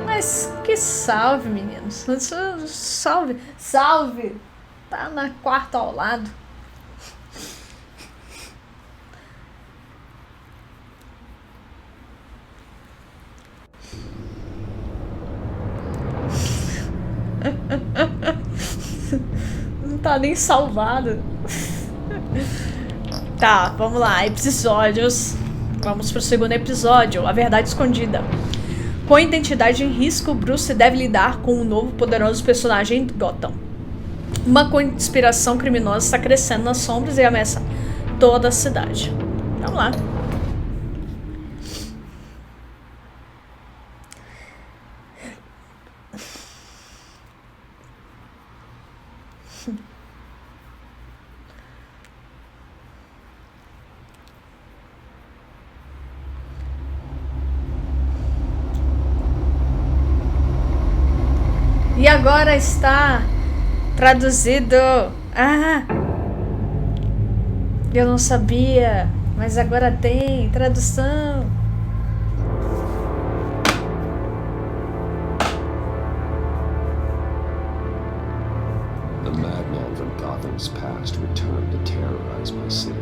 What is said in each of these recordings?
Mas que salve, meninos. Salve, salve. Tá na quarta ao lado. Não tá nem salvado. Tá, vamos lá. Episódios. Vamos pro segundo episódio. A Verdade Escondida. Com a identidade em risco, Bruce deve lidar com um novo poderoso personagem em Gotham. Uma conspiração criminosa está crescendo nas sombras e ameaça toda a cidade. Vamos lá. E agora está traduzido. Ah! Eu não sabia, mas agora tem tradução. A madman from Gotham's past returned to terrorize my city.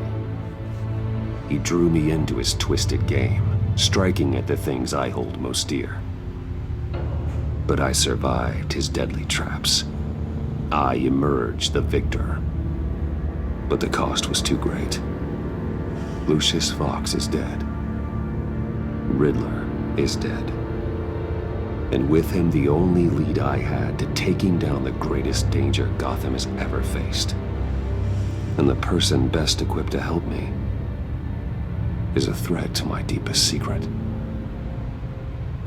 He drew me into his twisted game, striking at the things I hold most dear. But I survived his deadly traps. I emerged the victor. But the cost was too great. Lucius Fox is dead. Riddler is dead. And with him the only lead I had to taking down the greatest danger Gotham has ever faced. And the person best equipped to help me is a threat to my deepest secret.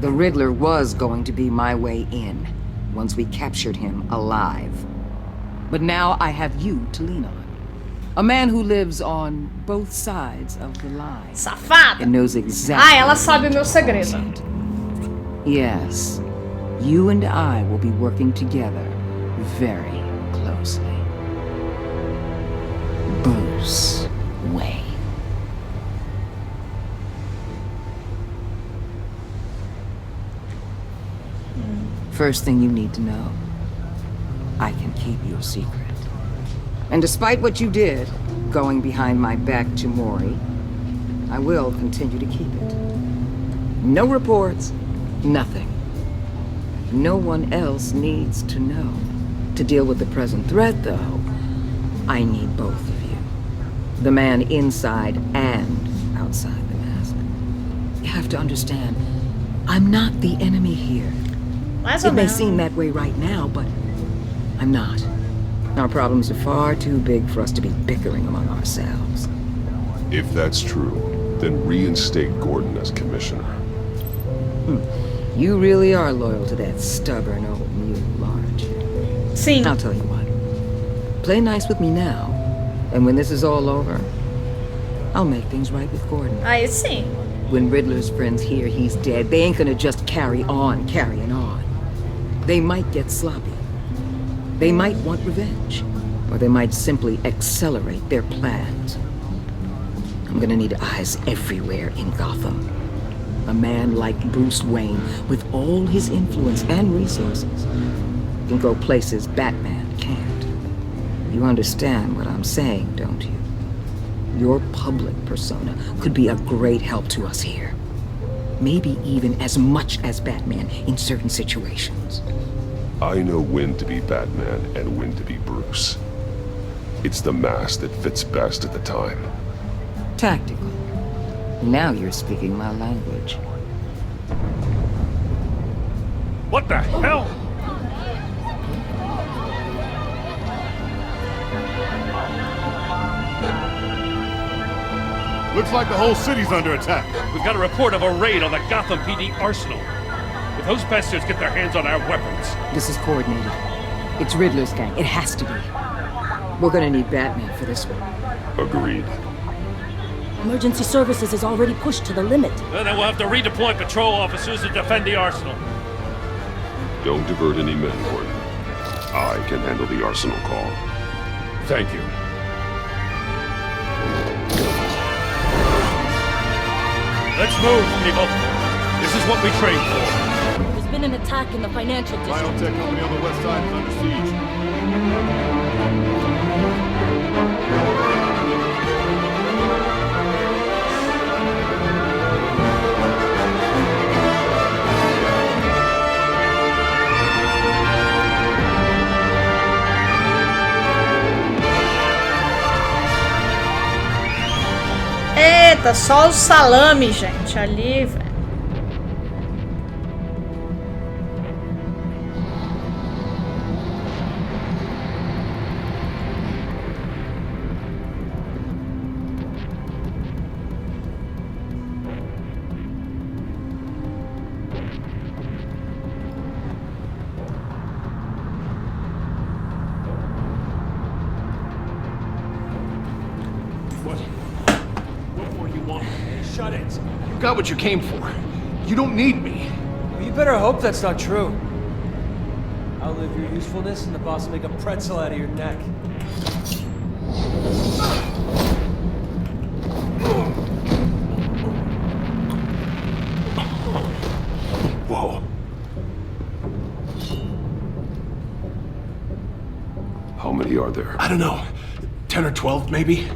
The Riddler was going to be my way in, once we captured him alive. But now I have you to lean on. A man who lives on both sides of the line. Safada! And knows exactly. Ela sabe o meu segredo. Yes. You and I will be working together very closely. Bruce Wayne. First thing you need to know, I can keep your secret. And despite what you did, going behind my back to Mori, I will continue to keep it. No reports, nothing. No one else needs to know. To deal with the present threat, though, I need both of you. The man inside and outside the mask. You have to understand, I'm not the enemy here. It may seem that way right now, but I'm not. Our problems are far too big for us to be bickering among ourselves. If that's true, then reinstate Gordon as commissioner. You really are loyal to that stubborn old mule, aren't you? Sim. I'll tell you what. Play nice with me now, and when this is all over, I'll make things right with Gordon. Aí sim. When Riddler's friends hear he's dead, they ain't gonna just carry on carrying on. They might get sloppy. They might want revenge. Or they might simply accelerate their plans. I'm gonna need eyes everywhere in Gotham. A man like Bruce Wayne, with all his influence and resources, can go places Batman can't. You understand what I'm saying, don't you? Your public persona could be a great help to us here. Maybe even as much as Batman in certain situations. I know when to be Batman and when to be Bruce. It's the mask that fits best at the time. Tactical. Now you're speaking my language. What the hell? Looks like the whole city's under attack. We've got a report of a raid on the Gotham PD arsenal. If those bastards get their hands on our weapons... This is coordinated. It's Riddler's gang. It has to be. We're gonna need Batman for this one. Agreed. Emergency services is already pushed to the limit. Well, then we'll have to redeploy patrol officers to defend the arsenal. Don't divert any men, Gordon. I can handle the arsenal call. Thank you. Let's move, people. This is what we trained for. attack in the financial district. Biotech company on the west side is under siege. Eita, só o salame, gente, ali, velho. What more you want? Shut it. You got what you came for. You don't need me. Well, you better hope that's not true. Outlive your usefulness and the boss will make a pretzel out of your neck. Whoa. How many are there? I don't know. 10 or 12, maybe?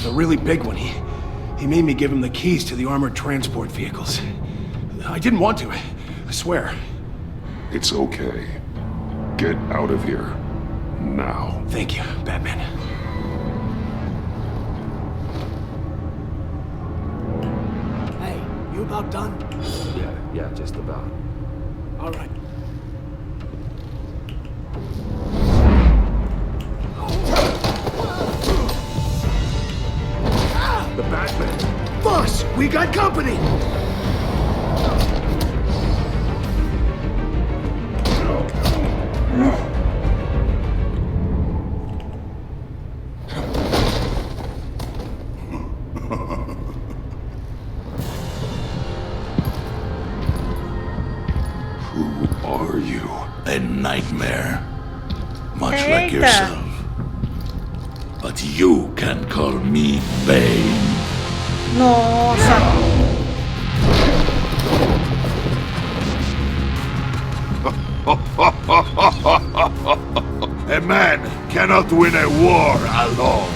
The really big one, he made me give him the keys to the armored transport vehicles. I didn't want to, I swear. It's okay. Get out of here. Now. Thank you, Batman. Hey, you about done? Yeah, just about. All right. The Batman! Boss, we got company! Who are you? A nightmare. Much Eita. like yourself. But you can call me Bane. Nossa. A man cannot win a war alone.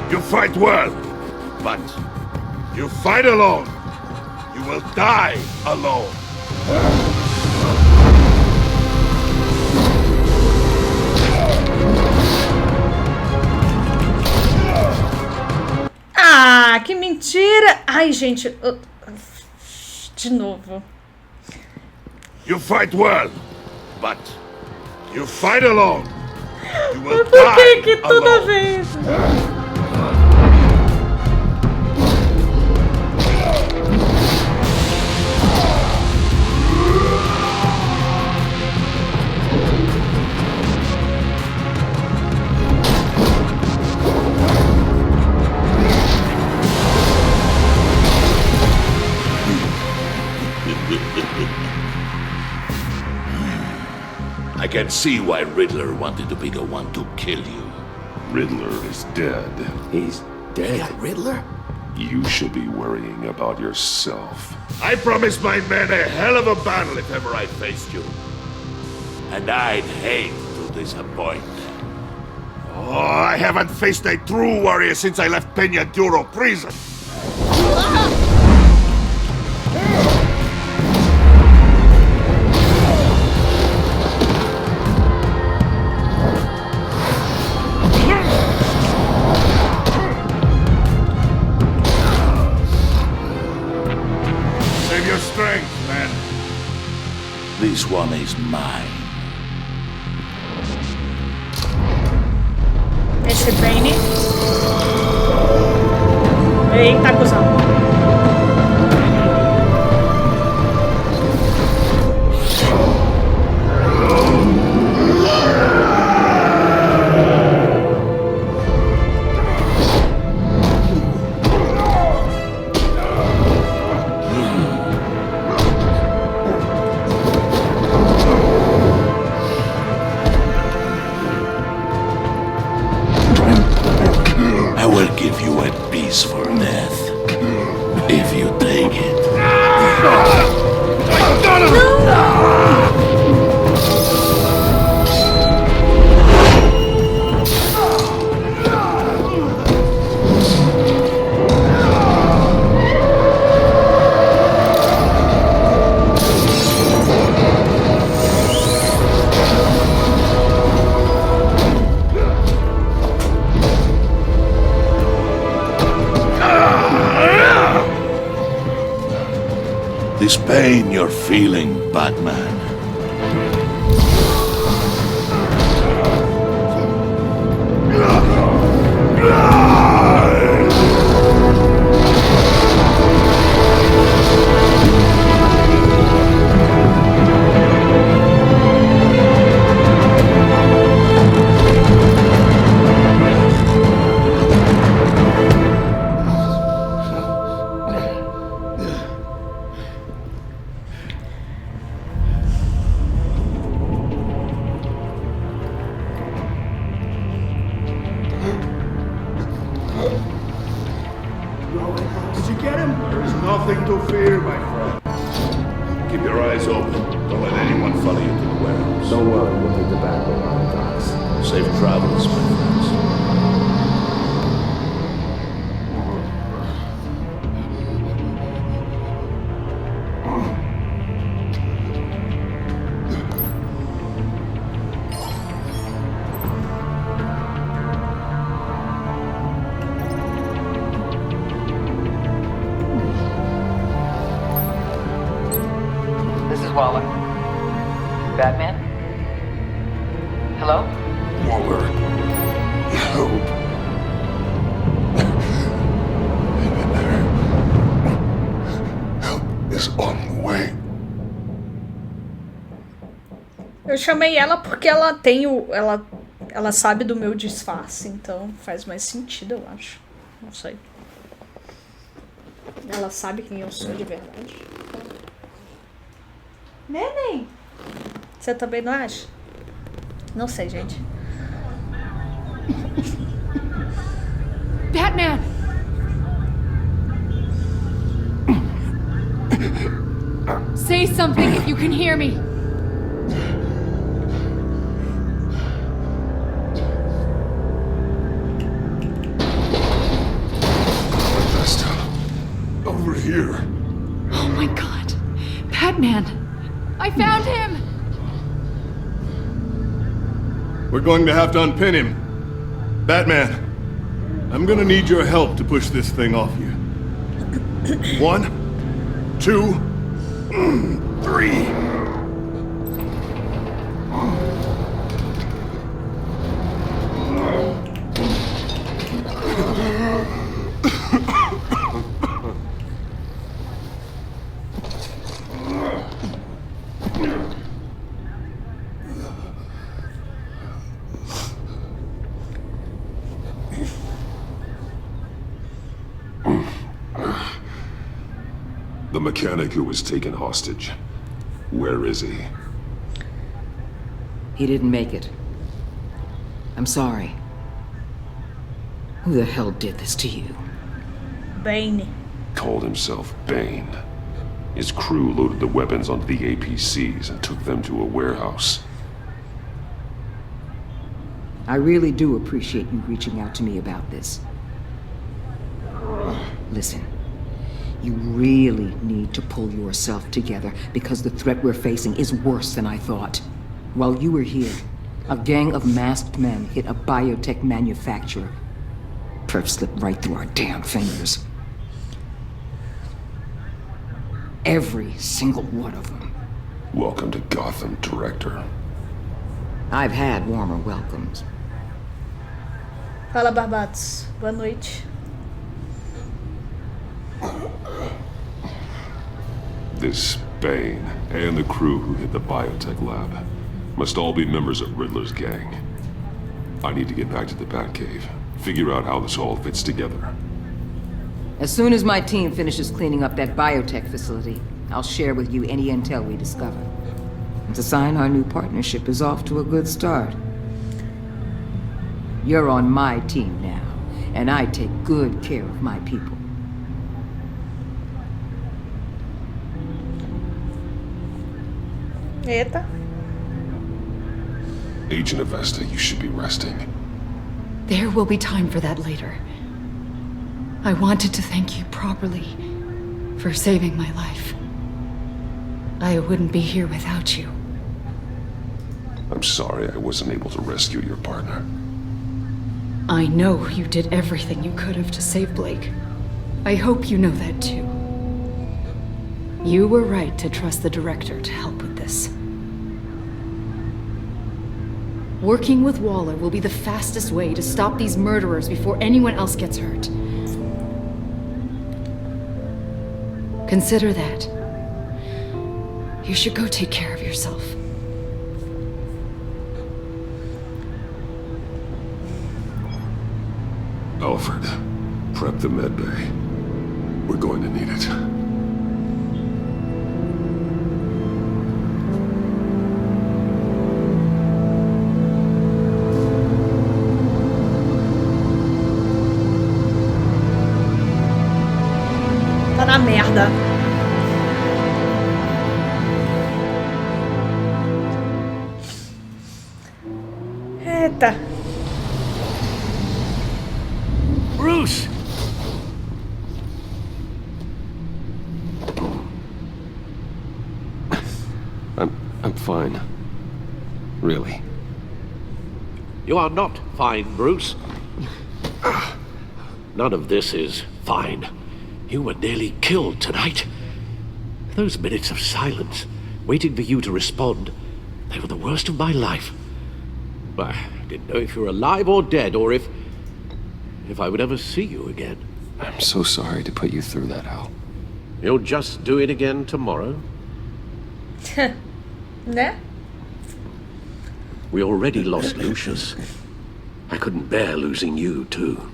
You fight well, but you fight alone. You will die alone. Ah, que mentira! Ai, gente. De novo. You fight well, but you fight alone. You will Por que die que toda alone. vez? I can see why Riddler wanted to be the one to kill you. Riddler is dead. He's dead. Riddler? You should be worrying about yourself. I promised my men a hell of a battle if ever I faced you. And I'd hate to disappoint. Oh, I haven't faced a true warrior since I left Peña Duro prison. Save your strength, man. This one is mine. Esse Bane. Eita, cuzão. give you a peaceful death. If you take it. This pain you're feeling, Batman. Did you get him? There's nothing to fear, my friend. Keep your eyes open. Don't let anyone follow you to the warehouse. Don't worry, we'll take the back way on the docks. Safe travels, my friends. This is Waller. Batman? Hello? Waller, help. Help is on the way. Eu chamei ela porque ela tem o... Ela sabe do meu disfarce, então faz mais sentido, eu acho. Não sei. Ela sabe quem eu sou de verdade. Neném! Você também não acha? Não sei, gente. Batman! Say something if you can hear me. Over here. Oh my god. Batman! I found him! We're going to have to unpin him. Batman, I'm gonna need your help to push this thing off you. 1, 2, 3. The mechanic who was taken hostage. Where is he? He didn't make it. I'm sorry. Who the hell did this to you? Bane. Called himself Bane. His crew loaded the weapons onto the APCs and took them to a warehouse. I really do appreciate you reaching out to me about this. Listen, you really need to pull yourself together because the threat we're facing is worse than I thought. While you were here, a gang of masked men hit a biotech manufacturer. Perf slipped right through our damn fingers. Every single one of them. Welcome to Gotham, Director. I've had warmer welcomes. Fala, Barbados. Boa noite. This Bane and the crew who hit the biotech lab must all be members of Riddler's gang. I need to get back to the Batcave, figure out how this all fits together. As soon as my team finishes cleaning up that biotech facility, I'll share with you any intel we discover. It's a sign our new partnership is off to a good start. You're on my team now, and I take good care of my people. Eita. Agent Avesta, you should be resting. There will be time for that later. I wanted to thank you properly for saving my life. I wouldn't be here without you. I'm sorry I wasn't able to rescue your partner. I know you did everything you could have to save Blake. I hope you know that too. You were right to trust the director to help with this. Working with Waller will be the fastest way to stop these murderers before anyone else gets hurt. Consider that. You should go take care of yourself. Alfred, prep the med bay. We're going to need it. Tá na merda. Eita. Bruce! I'm fine. Really. You are not fine, Bruce. None of this is fine. You were nearly killed tonight. Those minutes of silence, waiting for you to respond, they were the worst of my life. I didn't know if you were alive or dead, or if I would ever see you again. I'm so sorry to put you through that, Al. You'll just do it again tomorrow? Né? We already lost Lucius. I couldn't bear losing you, too.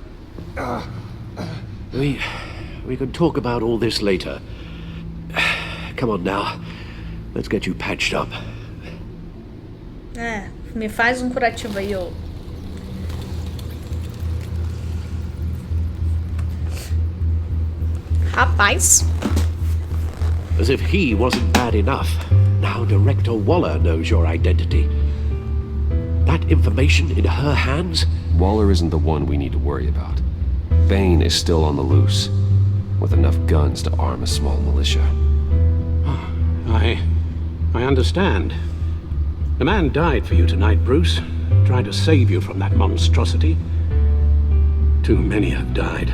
We can talk about all this later. Come on now. Let's get you patched up. Me faz curativo aí, ô. Rapaz. As if he wasn't bad enough. Now Director Waller knows your identity. That information in her hands? Waller isn't the one we need to worry about. Bane is still on the loose, with enough guns to arm a small militia. I understand. The man died for you tonight, Bruce. Tried to save you from that monstrosity. Too many have died.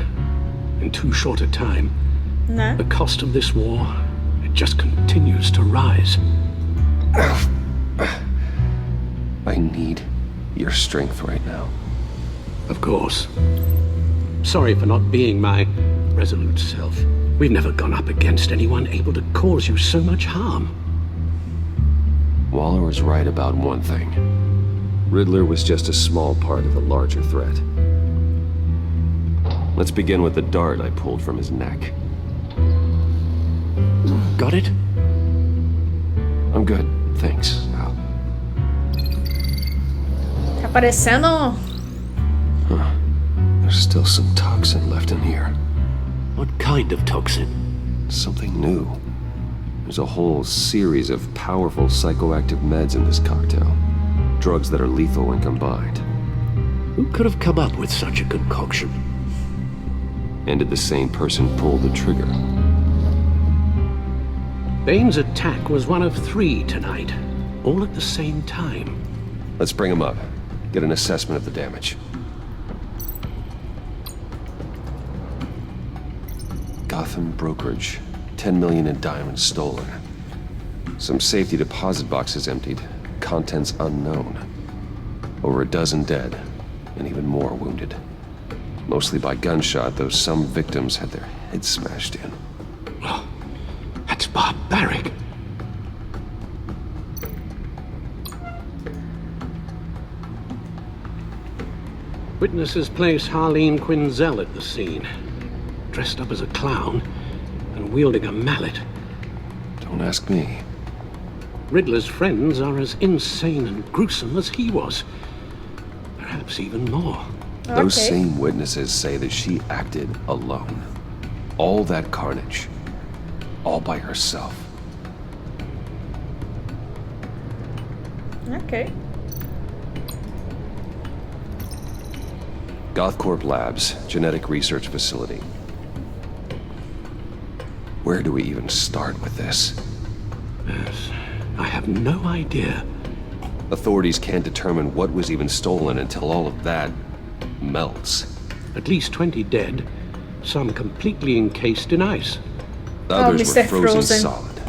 In too short a time. Né? The cost of this war, it just continues to rise. I need your strength right now. Of course. Sorry for not being my resolute self. We've never gone up against anyone able to cause you so much harm. Waller was right about one thing. Riddler was just a small part of a larger threat. Let's begin with the dart I pulled from his neck. Got it? I'm good, thanks, Al. Tá parecendo... There's still some toxin left in here. What kind of toxin? Something new. There's a whole series of powerful psychoactive meds in this cocktail. Drugs that are lethal when combined. Who could have come up with such a concoction? And did the same person pull the trigger? Bane's attack was one of 3 tonight, all at the same time. Let's bring him up. Get an assessment of the damage. Gotham brokerage. 10 million in diamonds stolen. Some safety deposit boxes emptied. Contents unknown. Over a dozen dead, and even more wounded. Mostly by gunshot, though some victims had their heads smashed in. Oh, that's barbaric. Witnesses place Harleen Quinzel at the scene, dressed up as a clown and wielding a mallet. Don't ask me. Riddler's friends are as insane and gruesome as he was. Perhaps even more. Those same witnesses say that she acted alone. All that carnage. All by herself. Ok. Gothcorp Labs, genetic research facility. Where do we even start with this? Yes, I have no idea. Authorities can't determine what was even stolen until all of that melts. At least 20 dead, some completely encased in ice. Others were Mr. frozen solid.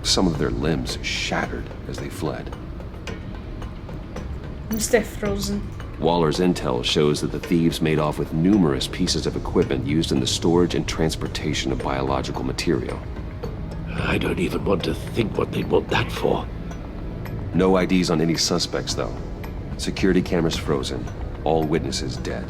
Some of their limbs shattered as they fled. Mr. Frozen. Waller's intel shows that the thieves made off with numerous pieces of equipment used in the storage and transportation of biological material. I don't even want to think what they'd want that for. No IDs on any suspects, though. Security cameras frozen. All witnesses dead.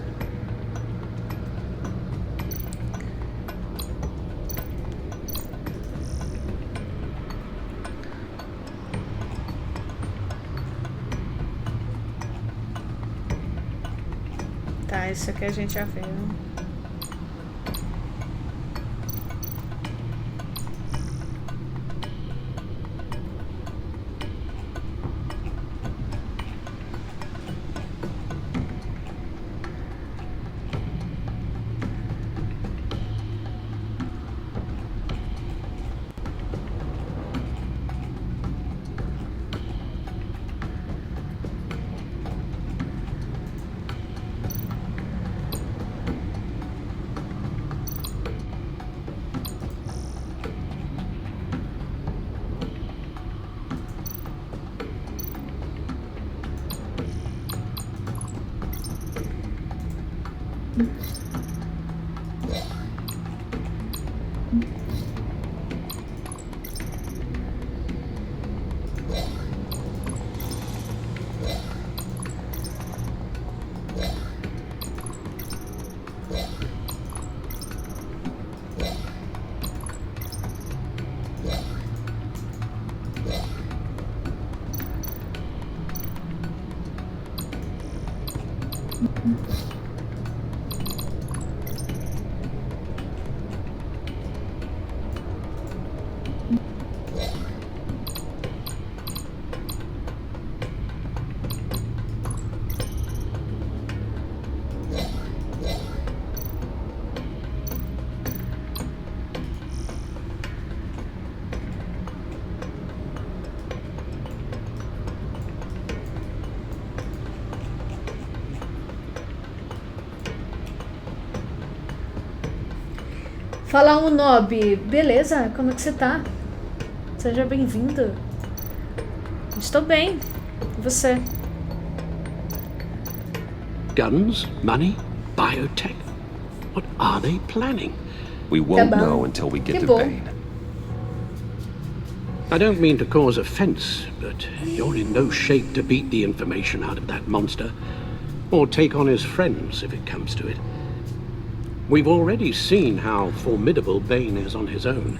Tá, isso aqui a gente já viu. Fala um Nob, beleza? Como é que você tá? Seja bem-vindo. Estou bem. E você? Guns, money, biotech. What are they planning? We won't know until we get to Bane. I don't mean to cause offense, but you're in no shape to beat the information out of that monster, or take on his friends if it comes to it. We've already seen how formidable Bane is on his own.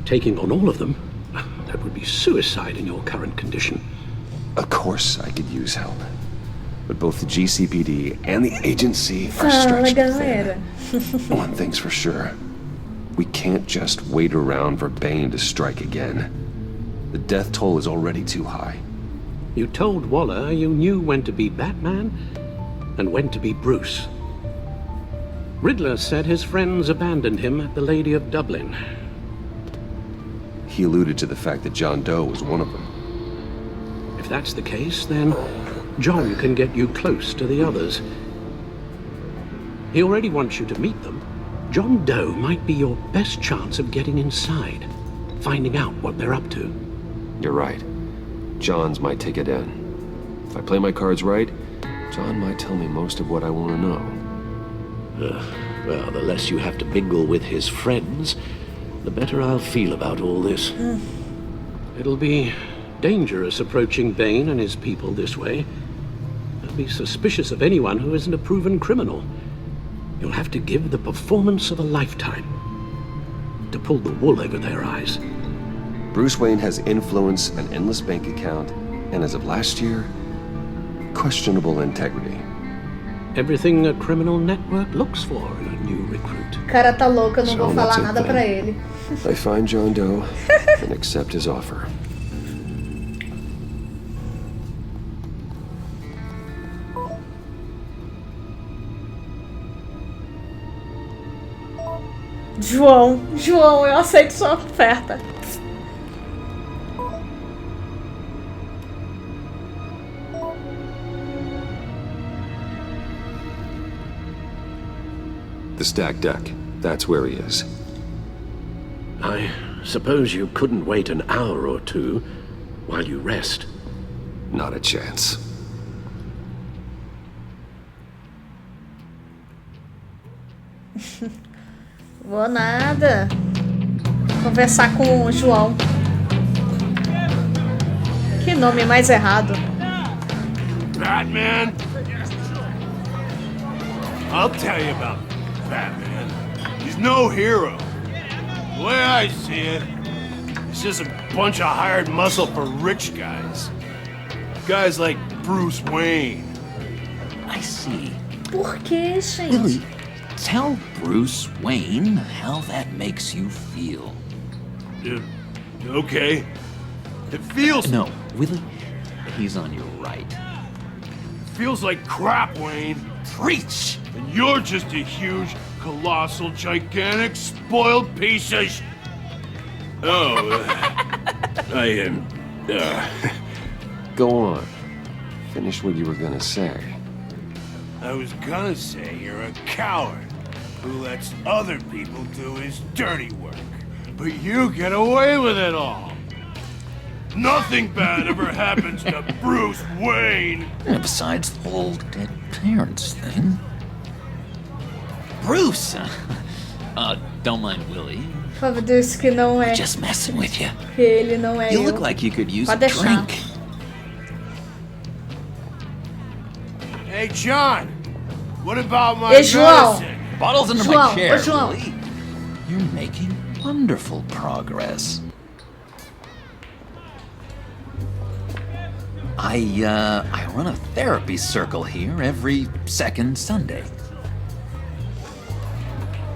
Taking on all of them, that would be suicide in your current condition. Of course I could use help. But both the GCPD and the agency are stretched thin. One thing's for sure. We can't just wait around for Bane to strike again. The death toll is already too high. You told Waller you knew when to be Batman and when to be Bruce. Riddler said his friends abandoned him at the Lady of Dublin. He alluded to the fact that John Doe was one of them. If that's the case, then John can get you close to the others. He already wants you to meet them. John Doe might be your best chance of getting inside, finding out what they're up to. You're right. John's my ticket in. If I play my cards right, John might tell me most of what I want to know. Well, the less you have to mingle with his friends, the better I'll feel about all this. It'll be dangerous approaching Bane and his people this way. They'll be suspicious of anyone who isn't a proven criminal. You'll have to give the performance of a lifetime to pull the wool over their eyes. Bruce Wayne has influence, an endless bank account, and as of last year, questionable integrity. Everything a criminal network looks for in a new recruit. O cara tá louco, eu não vou So falar that's it nada then. pra ele. I find John Doe and accept his offer. João, eu aceito sua oferta. The stacked deck. That's where he is. I suppose you couldn't wait an hour or two while you rest. Not a chance. Vou nada. Conversar com o João. Que nome mais errado. Batman? I'll tell you about Batman. He's no hero. The way I see it, he's just a bunch of hired muscle for rich guys. Guys like Bruce Wayne. I see. Por que, gente? Billy, tell Bruce Wayne how that makes you feel. Okay. It feels... No, Willie, he's on your right. Feels like crap, Wayne. Preach! And you're just a huge, colossal, gigantic, spoiled piece of Oh, I am... Go on. Finish what you were gonna say. I was gonna say you're a coward who lets other people do his dirty work. But you get away with it all. Nothing bad ever happens to Bruce Wayne. And besides the whole dead parents thing. Bruce! Don't mind Willie. Por Deus que não é. Just messing with you. Que ele não é You eu. look like you could use Pode a deixar. drink. Hey, John. What about my Ei, João. medicine? Bottles under João, my chair, ô, João. Willie. You're making wonderful progress. I run a therapy circle here every second Sunday.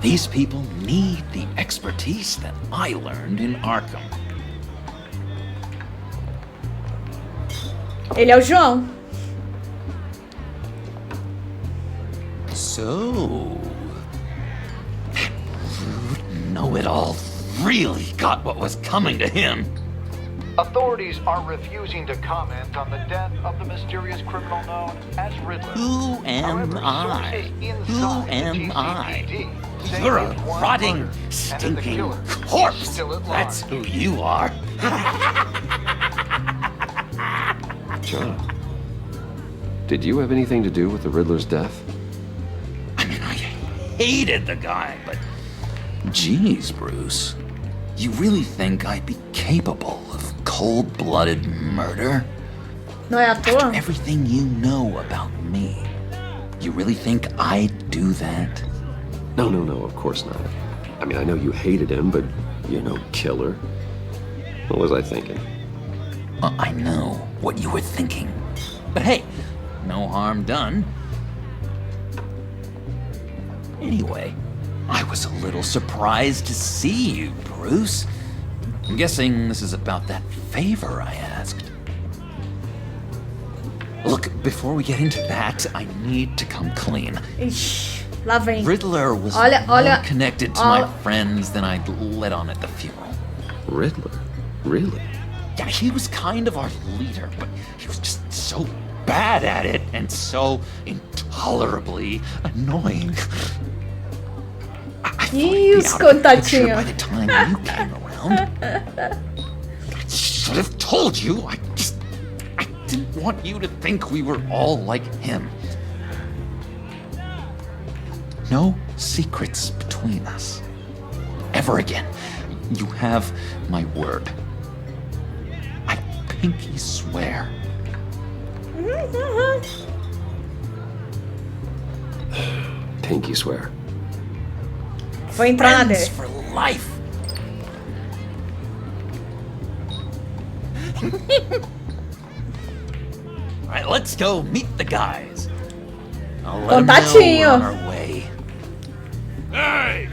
These people need the expertise that I learned in Arkham. Ele é o João. So, that rude know-it-all really got what was coming to him. Authorities are refusing to comment on the death of the mysterious criminal known as Riddler. Who am However, I? sources Who inside the am I? TCPD say You're a that one rotting, murder and that the stinking killer is corpse. still at That's large. who you are. John, did you have anything to do with the Riddler's death? I mean, I hated the guy, but... Geez, Bruce. You really think I'd be capable of cold-blooded murder? Não é à toa? Everything you know about me. You really think I'd do that? No, of course not. I mean, I know you hated him, but you're no killer. What was I thinking? I know what you were thinking. But hey, no harm done. Anyway, I was a little surprised to see you, Bruce. I'm guessing this is about that favor I asked. Look, before we get into that, I need to come clean. Ixi, lá vem. Riddler was Olha- more connected to my olha- friends than I'd let on at the funeral. Riddler? Really? Yeah, he was kind of our leader, but he was just so bad at it and so intolerably annoying. I thought he'd be Ih, os out of the picture contatinhos. by the time you came around. I should have told you. I didn't want you to think we were all like him. No secrets between us. Ever again. You have my word. I pinky swear. Pinky swear. Vou entrar na Friends dele. for life. All right, let's go meet the guys. I'll let 'em know we're on our way. Hey!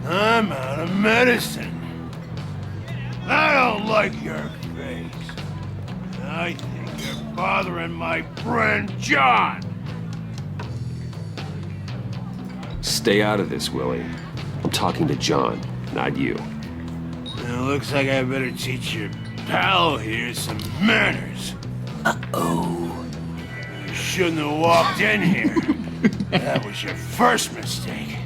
I'm out of medicine. I don't like your face. I think you're bothering my friend John. Stay out of this, Willie. I'm talking to John, not you. It looks like I better teach your pal here some manners. Uh-oh. You shouldn't have walked in here. That was your first mistake.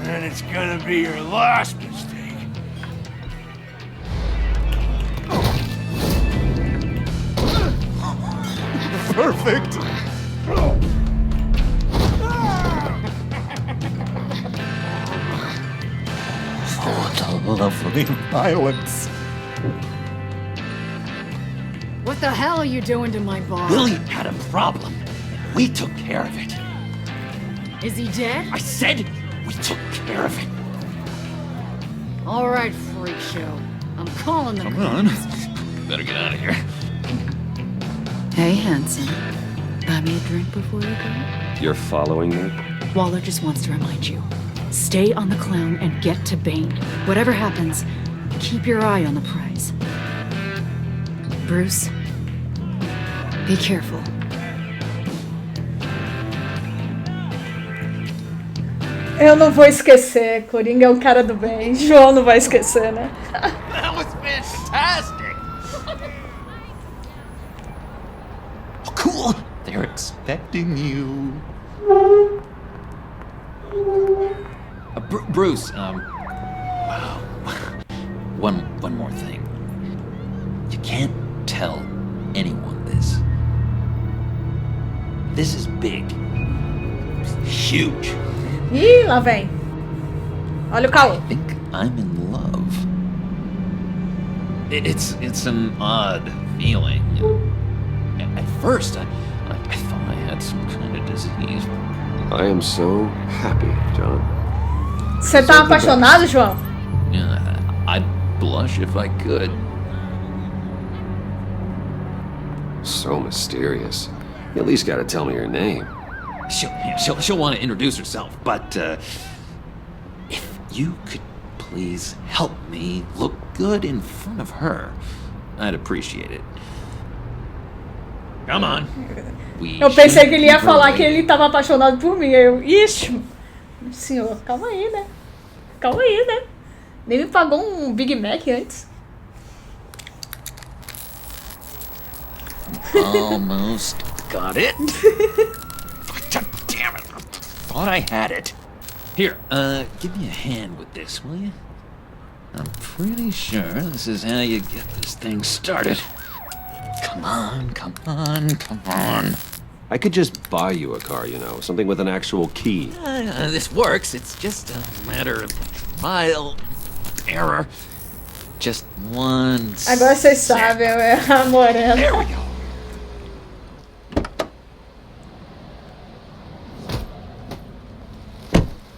And it's gonna be your last mistake. Perfect. Oh, the lovely violence. What the hell are you doing to my bar? Willie had a problem. We took care of it. Is he dead? I said we took care of it. All right, freak show. I'm calling the Come on. Better get out of here. Hey, handsome. Buy me a drink before you go? You're following me? Waller just wants to remind you. Stay on the clown and get to Bane. Whatever happens, keep your eye on the prize. Bruce, be careful. Eu não vou esquecer, Coringa é um cara do bem. João não vai esquecer, né? That was fantastic! Oh, cool! They're expecting you. Bruce, wow. One more thing. You can't tell anyone this. This is big. Huge. Ih, lá vem. Olha o caô. I think I'm in love. It's an odd feeling. At first, I thought I had some kind of disease. I am so happy, John. Você tá apaixonado, João? Yeah, I'd blush if I could. So mysterious. You at least gotta tell me your name. She'll want to introduce herself, but if you could please help me look good in front of her, I'd appreciate it. Come on. Eu pensei que ele ia falar que ele tava apaixonado por mim. Ixi, senhor, calma aí, né? Calma aí, né? Nem me pagou um Big Mac antes. Almost got it. Damn it. Thought I had it. Here, give me a hand with this, will you? I'm pretty sure this is how you get this thing started. Come on, come on, come on. I could just buy you a car, you know, something with an actual key. This works. It's just a matter of trial and error. Just one. Agora vocês sabem, a morena. There we go.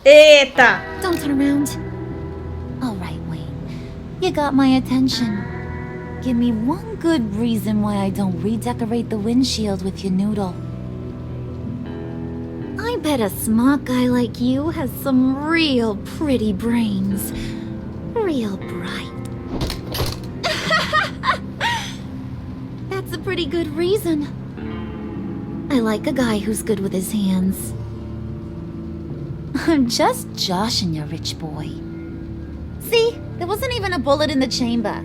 Eita! Don't turn around. All right, Wayne. You got my attention. Give me one good reason why I don't redecorate the windshield with your noodle. I bet a smart guy like you has some real pretty brains. Real bright. That's a pretty good reason. I like a guy who's good with his hands. I'm just joshing you, rich boy. See? There wasn't even a bullet in the chamber.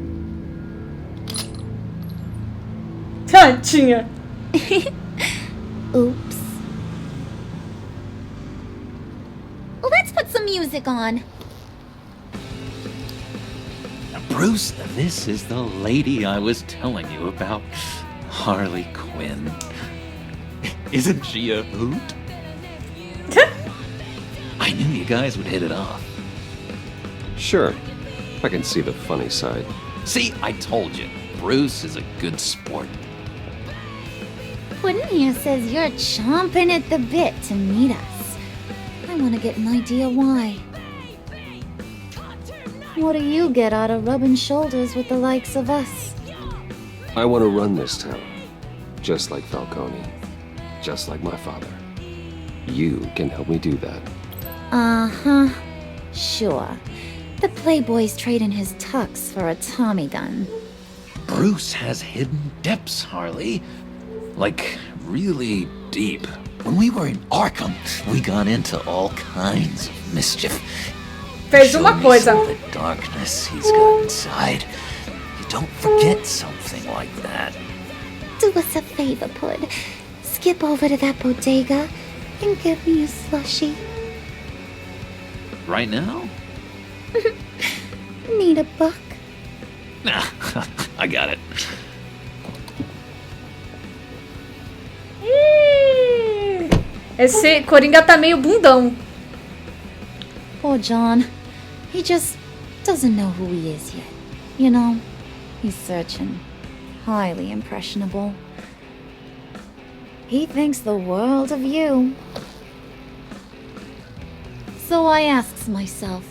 Tadinha. Oops. Let's put some music on. Bruce, this is the lady I was telling you about. Harley Quinn. Isn't she a hoot? I knew you guys would hit it off. Sure. I can see the funny side. See, I told you. Bruce is a good sport. Puddin' here says you're chomping at the bit to meet us. I want to get an idea why. What do you get out of rubbing shoulders with the likes of us? I want to run this town, just like Falcone. just like my father. You can help me do that. Uh-huh. Sure. The Playboy's trading his tux for a Tommy gun. Bruce has hidden depths, Harley. Like, really deep. When we were in Arkham, we got into all kinds of mischief. Fez uma coisa. Some of the darkness he's got inside. You don't forget something like that. Do us a favor, Pud. Skip over to that bodega and give me a slushie. Right now? Need a buck? Nah, I got it. Esse Coringa tá meio bundão. Poor John. He just doesn't know who he is yet. You know, he's searching. Highly impressionable. He thinks the world of you. So I asks myself,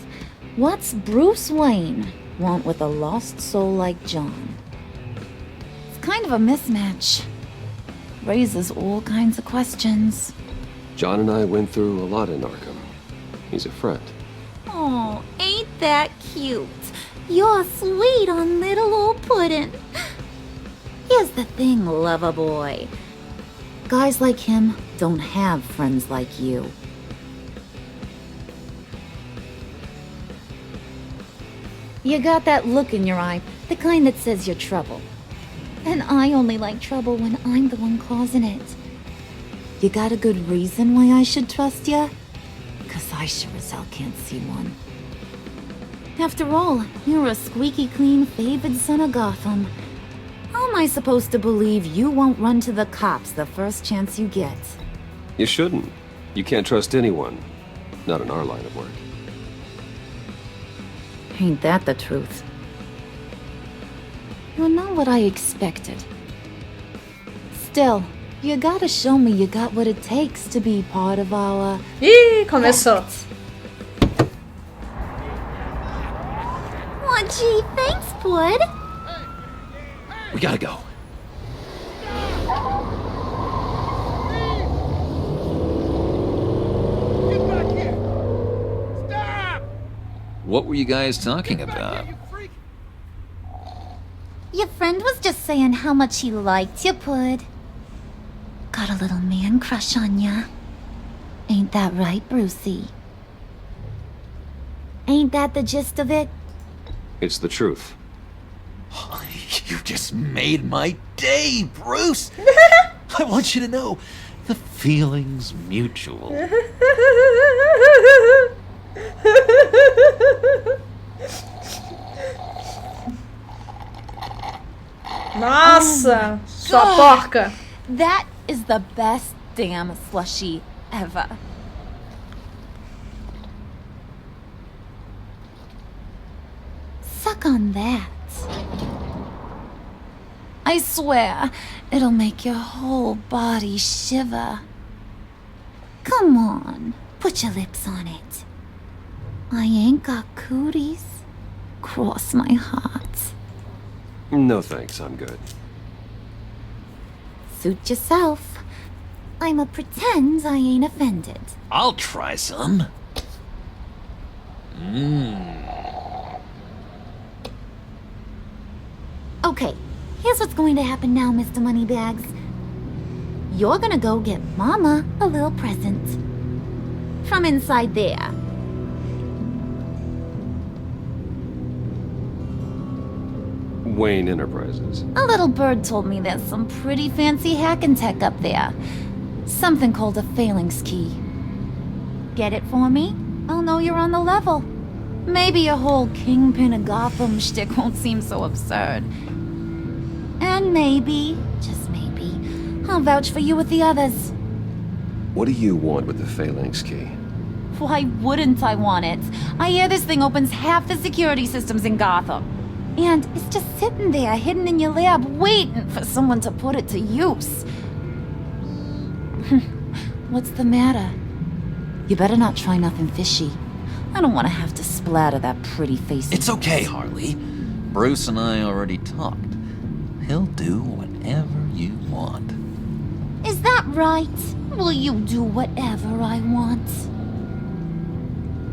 what's Bruce Wayne want with a lost soul like John? It's kind of a mismatch. Raises all kinds of questions. John and I went through a lot in Arkham. He's a friend. Oh, ain't that cute? You're sweet on little old Puddin'. Here's the thing, lover boy. Guys like him don't have friends like you. You got that look in your eye, the kind that says you're trouble. And I only like trouble when I'm the one causing it. You got a good reason why I should trust you? 'Cause I sure as hell can't see one. After all, you're a squeaky clean favored son of Gotham. How am I supposed to believe you won't run to the cops the first chance you get? You shouldn't. You can't trust anyone. Not in our line of work. Ain't that the truth? You're not what I expected. Still, you gotta show me you got what it takes to be part of our... Ih, começou. Oh, gee, thanks, Bud. We gotta go. Get back here! Stop! What were you guys talking about? Your friend was just saying how much he liked you, Bud. Got a little man crush on ya. Ain't that right, Brucey? Ain't that the gist of it? It's the truth. You just made my day, Bruce! I want you to know, the feeling's mutual. Nossa, sua porca. That is the best damn slushie ever. Suck on that. I swear, it'll make your whole body shiver. Come on, put your lips on it. I ain't got cooties. Cross my heart. No thanks, I'm good. Suit yourself. I'ma pretend I ain't offended. I'll try some. Okay, here's what's going to happen now, Mr. Moneybags. You're gonna go get Mama a little present. From inside there. Wayne Enterprises. A little bird told me there's some pretty fancy hacking tech up there. Something called a phalanx key. Get it for me? I'll know you're on the level. Maybe your whole Kingpin of Gotham shtick won't seem so absurd. And maybe, just maybe, I'll vouch for you with the others. What do you want with the phalanx key? Why wouldn't I want it? I hear this thing opens half the security systems in Gotham. And it's just sitting there, hidden in your lab, waiting for someone to put it to use. What's the matter? You better not try nothing fishy. I don't want to have to splatter that pretty face. It's okay, Harley. Bruce and I already talked. He'll do whatever you want. Is that that right? Will you do whatever I want?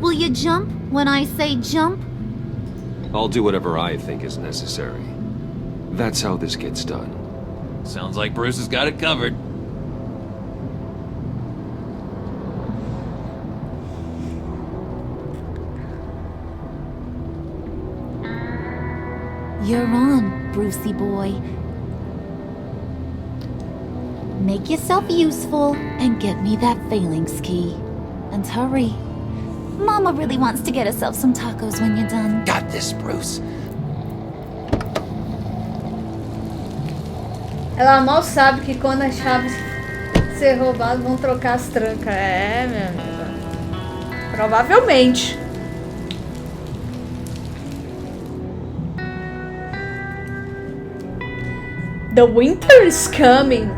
Will you jump when I say jump? I'll do whatever I think is necessary. That's how this gets done. Sounds like Bruce has got it covered. You're on, Brucey boy. Make yourself useful and get me that phalanx key. And hurry. Mama really wants to get herself some tacos when you're done. Got this, Bruce. Ela mal sabe que quando as chaves ser roubadas vão trocar as trancas. É, minha amiga. Provavelmente. The winter is coming.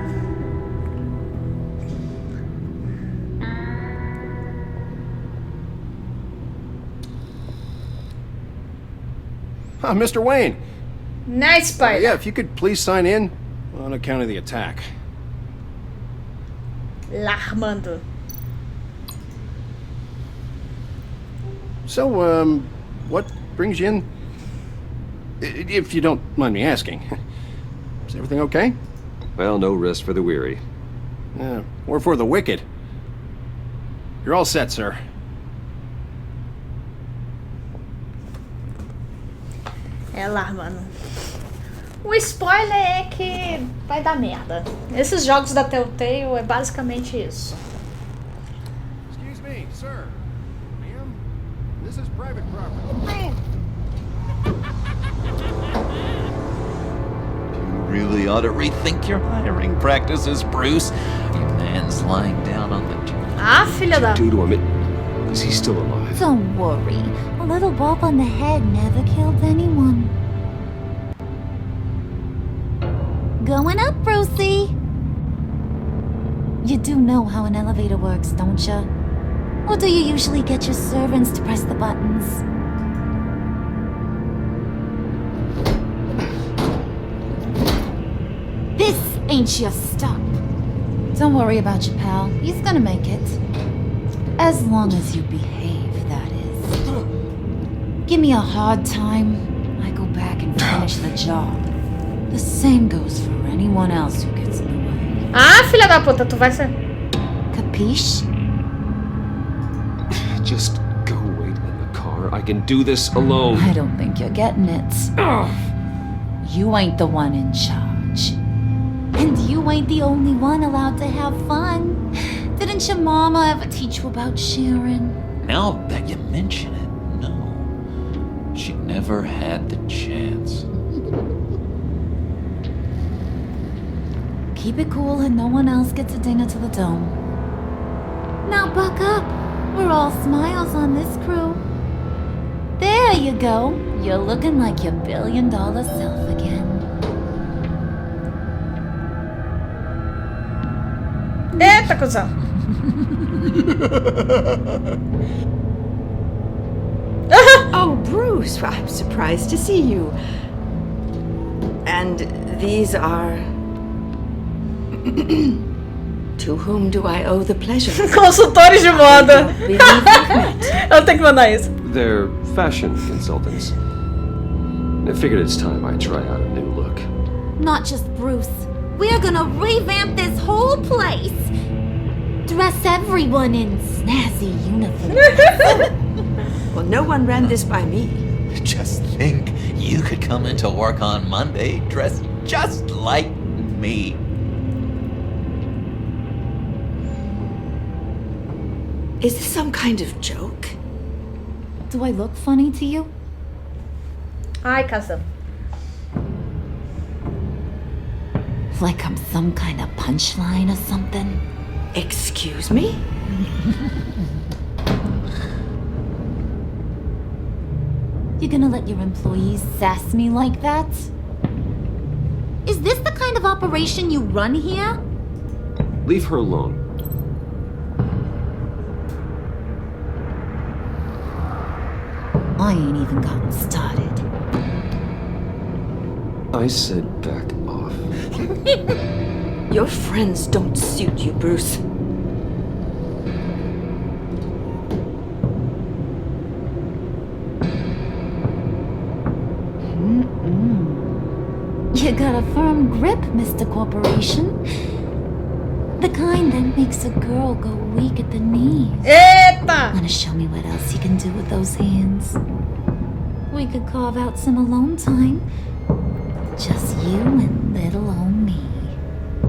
Mr. Wayne. Nice, Spider. Yeah, if you could please sign in on account of the attack. L'armando. So, what brings you in? If you don't mind me asking. Is everything okay? Well, no rest for the weary. Or for the wicked. You're all set, sir. É lá, mano. O spoiler é que vai dar merda. Esses jogos da Telltale é basicamente isso. Excuse me, sir. Ma'am, this is private property. You really ought to rethink your hiring practices, Bruce. Your man's lying down on the job. Ah, filha da... Do to him, is he still alive? Don't worry. A little bump on the head never killed anyone. Going up, Brucey! You do know how an elevator works, don't ya? Or do you usually get your servants to press the buttons? This ain't your stop. Don't worry about your pal. He's gonna make it. As long as you behave, that is. Give me a hard time, I go back and finish the job. The same goes for anyone else who gets in the way. Ah, filha da puta, tu vai ser... Capiche? Just go wait in the car. I can do this alone. I don't think you're getting it. You ain't the one in charge. And you ain't the only one allowed to have fun. Didn't your mama ever teach you about sharing? Now that you mention it, no. She never had the chance. Keep it cool and no one else gets a dinner to the dome. Now buck up. We're all smiles on this crew. There you go. You're looking like your billion-dollar self again. Eita, cuzão. Oh, Bruce, I'm surprised to see you. And these are... To whom do I owe the pleasure? Consultores de moda. Eu tenho que mandar isso. They're fashion consultants. I figured it's time I try out a new look. Not just Bruce. We're gonna revamp this whole place. Dress everyone in snazzy uniforms. Well, no one ran this by me. Just think, you could come into work on Monday dressed just like me. Is this some kind of joke? Do I look funny to you? Ai, casa. Like I'm some kind of punchline or something? Excuse me? You gonna let your employees sass me like that? Is this the kind of operation you run here? Leave her alone. I ain't even gotten started. I said back off. Your friends don't suit you, Bruce. You got a firm grip, Mr. Corporation. The kind that makes a girl go weak at the knees. Eita! Wanna show me what else you can do with those hands? We could carve out some alone time. Just you and little old me.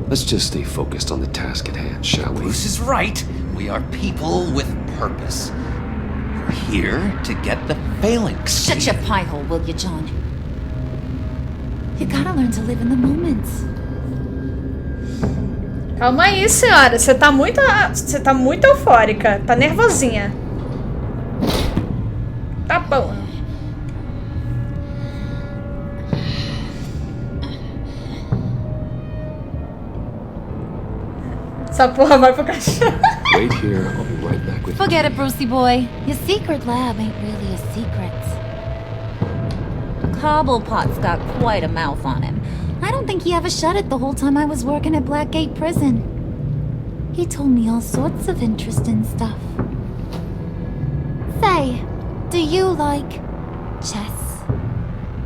Let's just stay focused on the task at hand, shall we? Bruce is right. We are people with purpose. We're here to get the phalanx. Shut your pie hole, will you, John? You gotta learn to live in the moment. Calma aí, senhora. Você tá muito eufórica. Tá nervosinha. Tá bom. Essa porra vai pro caixão. Wait here. I'll be right back with you. Forget it, Brucey boy. Your secret lab ain't really a secret. Cobblepot's got quite a mouth on him. I don't think he ever shut it the whole time I was working at Blackgate Prison. He told me all sorts of interesting stuff. Say, do you like chess?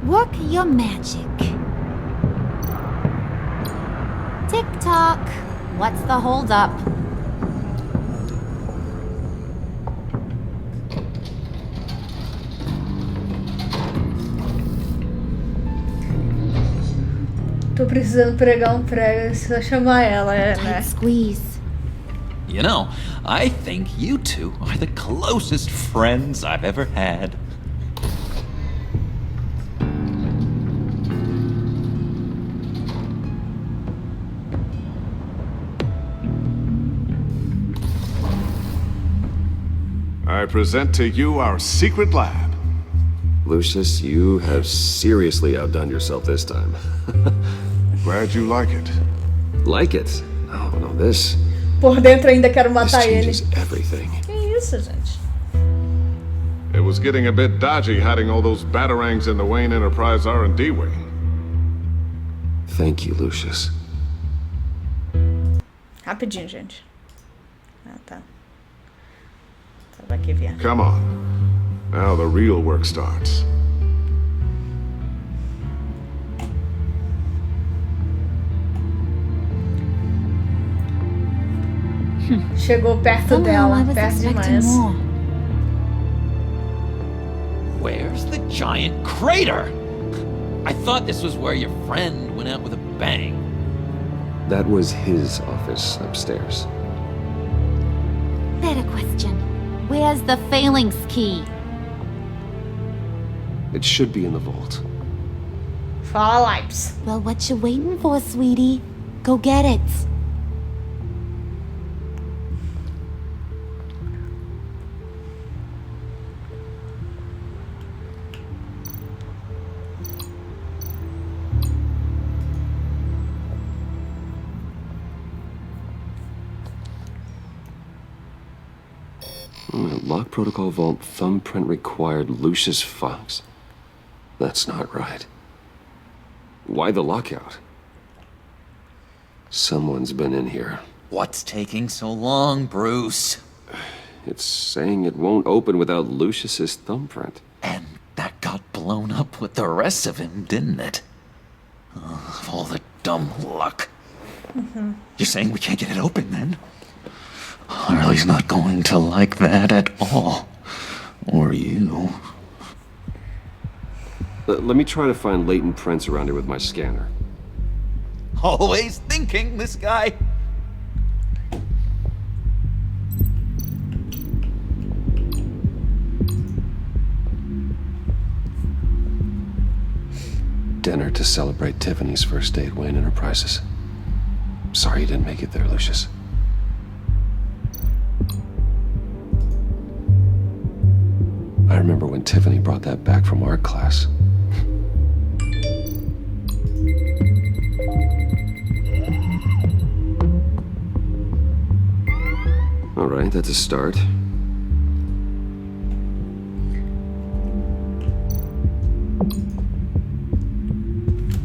Work your magic. Tick-tock. What's the hold-up? Tô precisando pregar um prego, só chamar ela, né? Squeeze. You know, I think you two are the closest friends I've ever had. I present to you our secret lab. Lucius, you have seriously outdone yourself this time. Glad you like it. Like it? Oh, no, this... Por dentro ainda quero matar ele. This changes everything. Que isso, gente? It was getting a bit dodgy hiding all those batarangs in the Wayne Enterprise R&D wing. Thank you, Lucius. Rapidinho, gente. Ah, tá. Tava aqui, via. Come on. Now the real work starts. Chegou perto dela, perto demais. Where's the giant crater? I thought this was where your friend went out with a bang. That was his office upstairs. Better question. Where's the phalanx key? It should be in the vault. Phalanx. Well, what you waiting for, sweetie? Go get it. Lock protocol vault thumbprint required Lucius Fox. That's not right. Why the lockout? Someone's been in here. What's taking so long, Bruce? It's saying it won't open without Lucius's thumbprint. And that got blown up with the rest of him, didn't it? Oh, all the dumb luck. You're saying we can't get it open, then? Harley's not going to like that at all. Or you. Let me try to find latent prints around here with my scanner. Always thinking, this guy. Dinner to celebrate Tiffany's first day at Wayne Enterprises. Sorry you didn't make it there, Lucius. I remember when Tiffany brought that back from art class. All right, that's a start.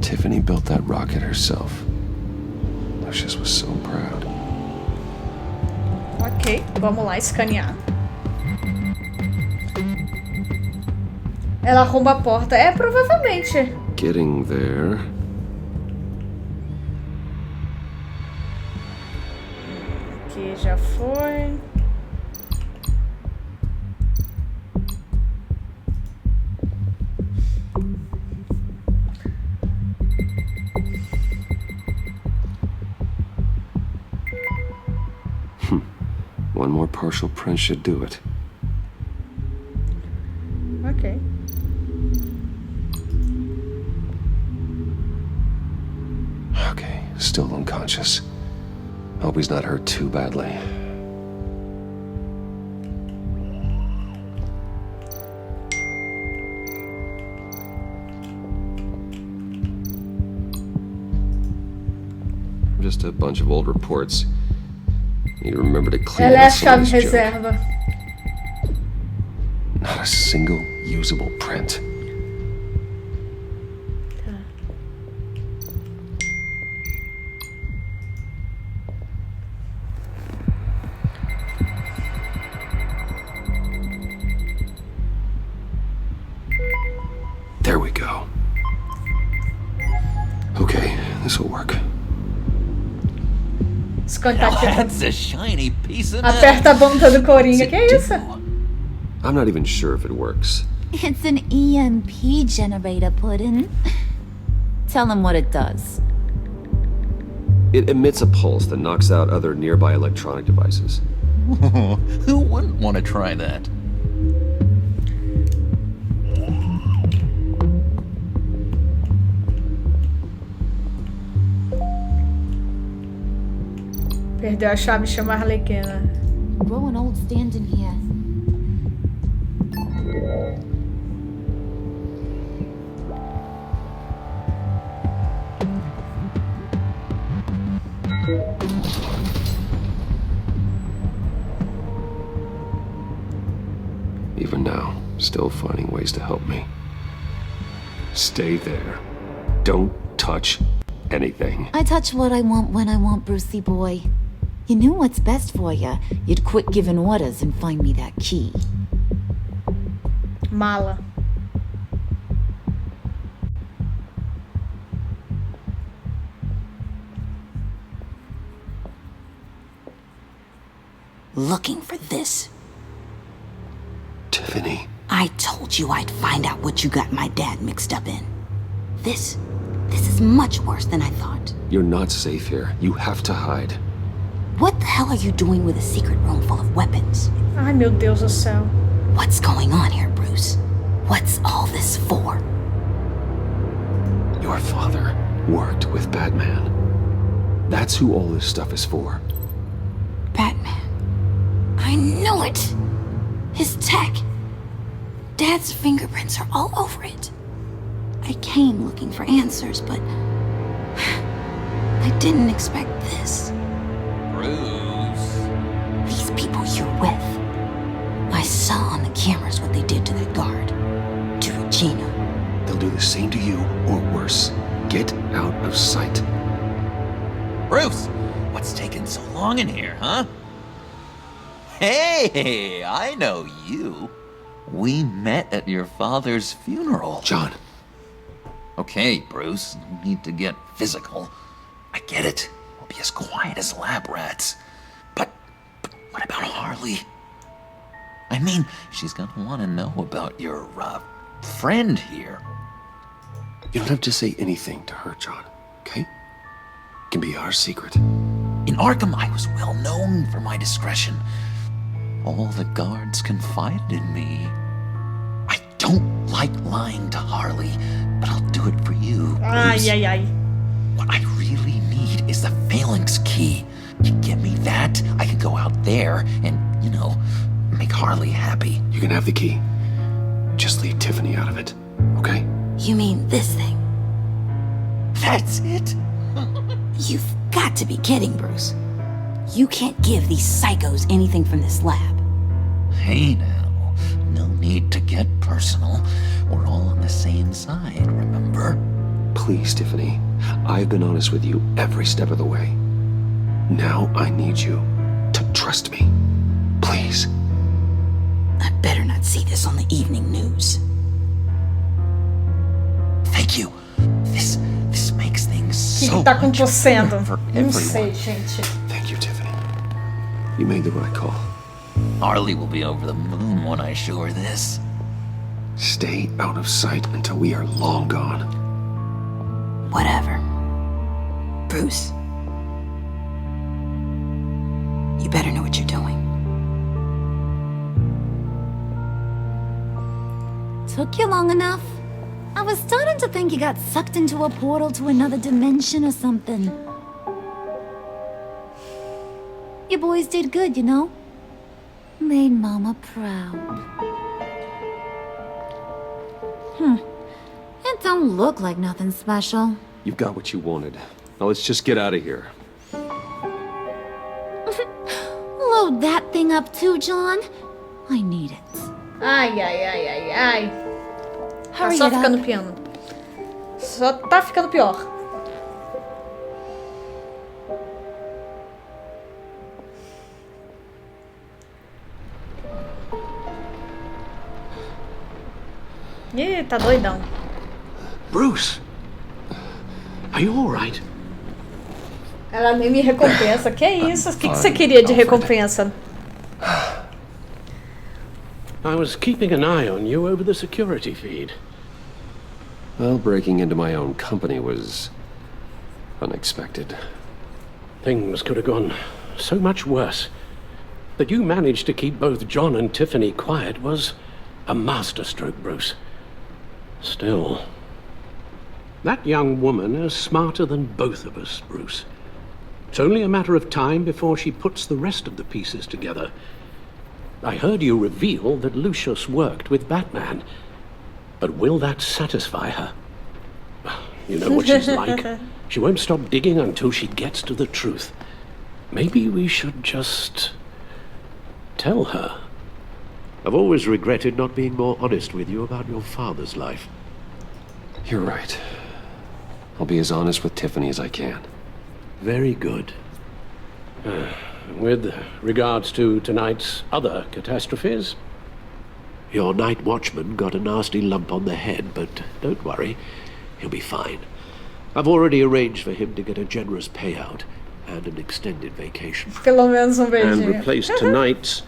Tiffany built that rocket herself. Lucius was so proud. Ok, vamos lá escanear. Ela arromba a porta. É, provavelmente. Getting there. Aqui já foi. One more partial print should do it. Ok. Okay, still unconscious. Hope he's not hurt too badly. Just a bunch of old reports. Need to remember to clean Ela é a out some chave of this junk. reserva. Not a single usable print. There we go. Okay, this will work. That's a shiny piece of Aperta a bunda do Coringa. Que é isso? I'm not even sure if it works. It's an EMP generator, Puddin'. Tell him what it does. It emits a pulse that knocks out other nearby electronic devices. Who wouldn't want to try that? Perdeu a chave, chama a Arlequina. Grow an old stand in here. Even now, still finding ways to help me. Stay there. Don't touch anything. I touch what I want when I want, Brucey boy. You knew what's best for you. You'd quit giving orders and find me that key. Mala. Looking for this. Tiffany. I told you I'd find out what you got my dad mixed up in. This is much worse than I thought. You're not safe here. You have to hide. What the hell are you doing with a secret room full of weapons? Ai, meu Deus do céu. What's going on here, Bruce? What's all this for? Your father worked with Batman. That's who all this stuff is for. Batman. I knew it! His tech. Dad's fingerprints are all over it. I came looking for answers, but I didn't expect this. Bruce. These people you're with. I saw on the cameras what they did to that guard. To Regina. They'll do the same to you, or worse. Get out of sight. Bruce, what's taking so long in here, huh? Hey, I know you. We met at your father's funeral. John. Okay, Bruce, no need to get physical. I get it. We'll be as quiet as lab rats. But what about Harley? I mean, she's gonna want to know about your, friend here. You don't have to say anything to her, John, okay? It can be our secret. In Arkham, I was well known for my discretion. All the guards confided in me. I don't like lying to Harley, but I'll do it for you, Bruce. Ai, ai, ai. What I really need is the Phalanx key. You get me that, I can go out there and, make Harley happy. You can have the key. Just leave Tiffany out of it, okay? You mean this thing? That's it? You've got to be kidding, Bruce. You can't give these psychos anything from this lab. Hey now, no need to get personal. We're all on the same side, remember? Please, Tiffany. I've been honest with you every step of the way. Now I need you to trust me. Please. I better not see this on the evening news. Thank you. This makes things O so que tá much acontecendo? better for Não everyone. sei, gente. Thank you, Tiffany. You made the right call. Harley will be over the moon when I show her this. Stay out of sight until we are long gone. Whatever. Bruce. You better know what you're doing. Took you long enough? I was starting to think you got sucked into a portal to another dimension or something. You boys did good, you know? Made Mama proud. It don't look like nothing special. You've got what you wanted. Now let's just get out of here. Load that thing up too, John. I need it. Ai, ai, ai, ai, ai. Tá Hurry só it ficando up. piano. Só tá ficando pior. Ih, tá doidão. Bruce! Are you alright? Ela nem me recompensa. Que isso? O que você queria de recompensa? I was keeping an eye on you over the security feed. Well, breaking into my own company was unexpected. Things could have gone so much worse. That you managed to keep both John and Tiffany quiet was a masterstroke, Bruce. Still, that young woman is smarter than both of us, Bruce. It's only a matter of time before she puts the rest of the pieces together. I heard you reveal that Lucius worked with Batman. But will that satisfy her? You know what she's like. She won't stop digging until she gets to the truth. Maybe we should just tell her. I've always regretted not being more honest with you about your father's life. You're right. I'll be as honest with Tiffany as I can. Very good. With regards to tonight's other catastrophes, your night watchman got a nasty lump on the head, but don't worry, he'll be fine. I've already arranged for him to get a generous payout and an extended vacation. Pelo menos And beijinho. replace tonight's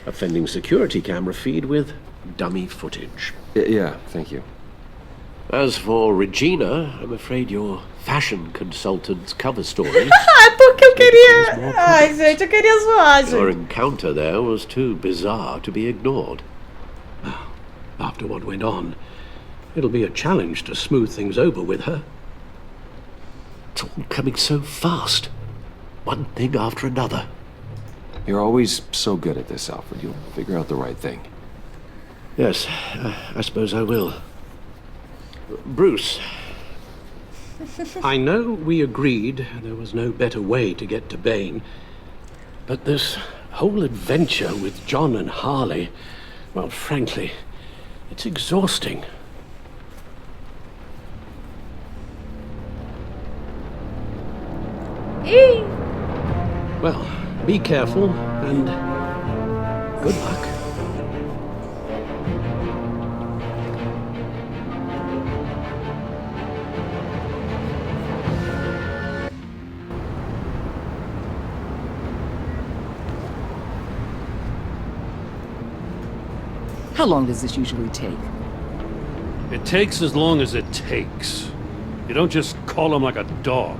offending security camera feed with dummy footage. Yeah, thank you. As for Regina, I'm afraid your fashion consultant's cover story... É porque eu queria... Ai, gente, eu queria zoar, Your gente. encounter there was too bizarre to be ignored. After what went on, it'll be a challenge to smooth things over with her. It's all coming so fast. One thing after another. You're always so good at this, Alfred. You'll figure out the right thing. Yes, I suppose I will. Bruce, I know we agreed there was no better way to get to Bane, but this whole adventure with John and Harley, well, frankly, it's exhausting. Ih! Well, be careful and good luck. How long does this usually take? It takes as long as it takes. You don't just call him like a dog.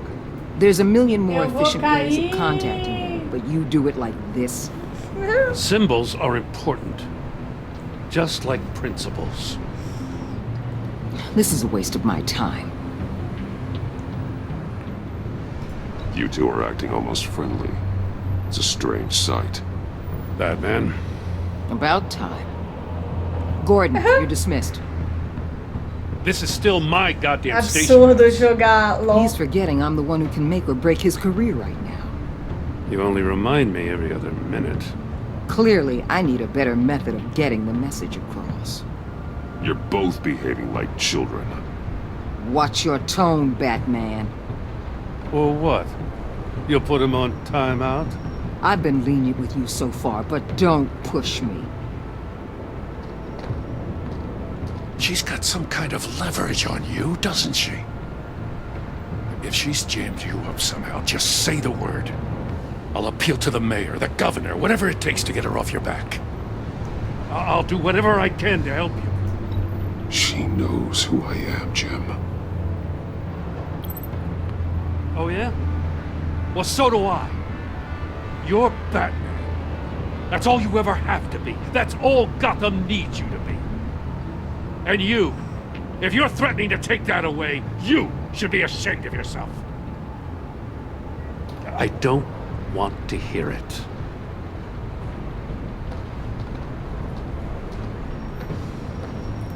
There's a million more Eu vou efficient ways cair. of contacting him, but you do it like this? Symbols are important. Just like principles. This is a waste of my time. You two are acting almost friendly. It's a strange sight. Batman? About time. Gordon, you're dismissed. This is still my goddamn station. Absurdo jogar LOL. He's forgetting I'm the one who can make or break his career right now. You only remind me every other minute. Clearly, I need a better method of getting the message across. You're both behaving like children. Watch your tone, Batman. Or what? You'll put him on timeout? I've been lenient with you so far, but don't push me. She's got some kind of leverage on you, doesn't she? If she's jammed you up somehow, just say the word. I'll appeal to the mayor, the governor, whatever it takes to get her off your back. I'll do whatever I can to help you. She knows who I am, Jim. Oh, yeah? Well, so do I. You're Batman. That's all you ever have to be. That's all Gotham needs you to be. And you, if you're threatening to take that away, you should be ashamed of yourself. I don't want to hear it.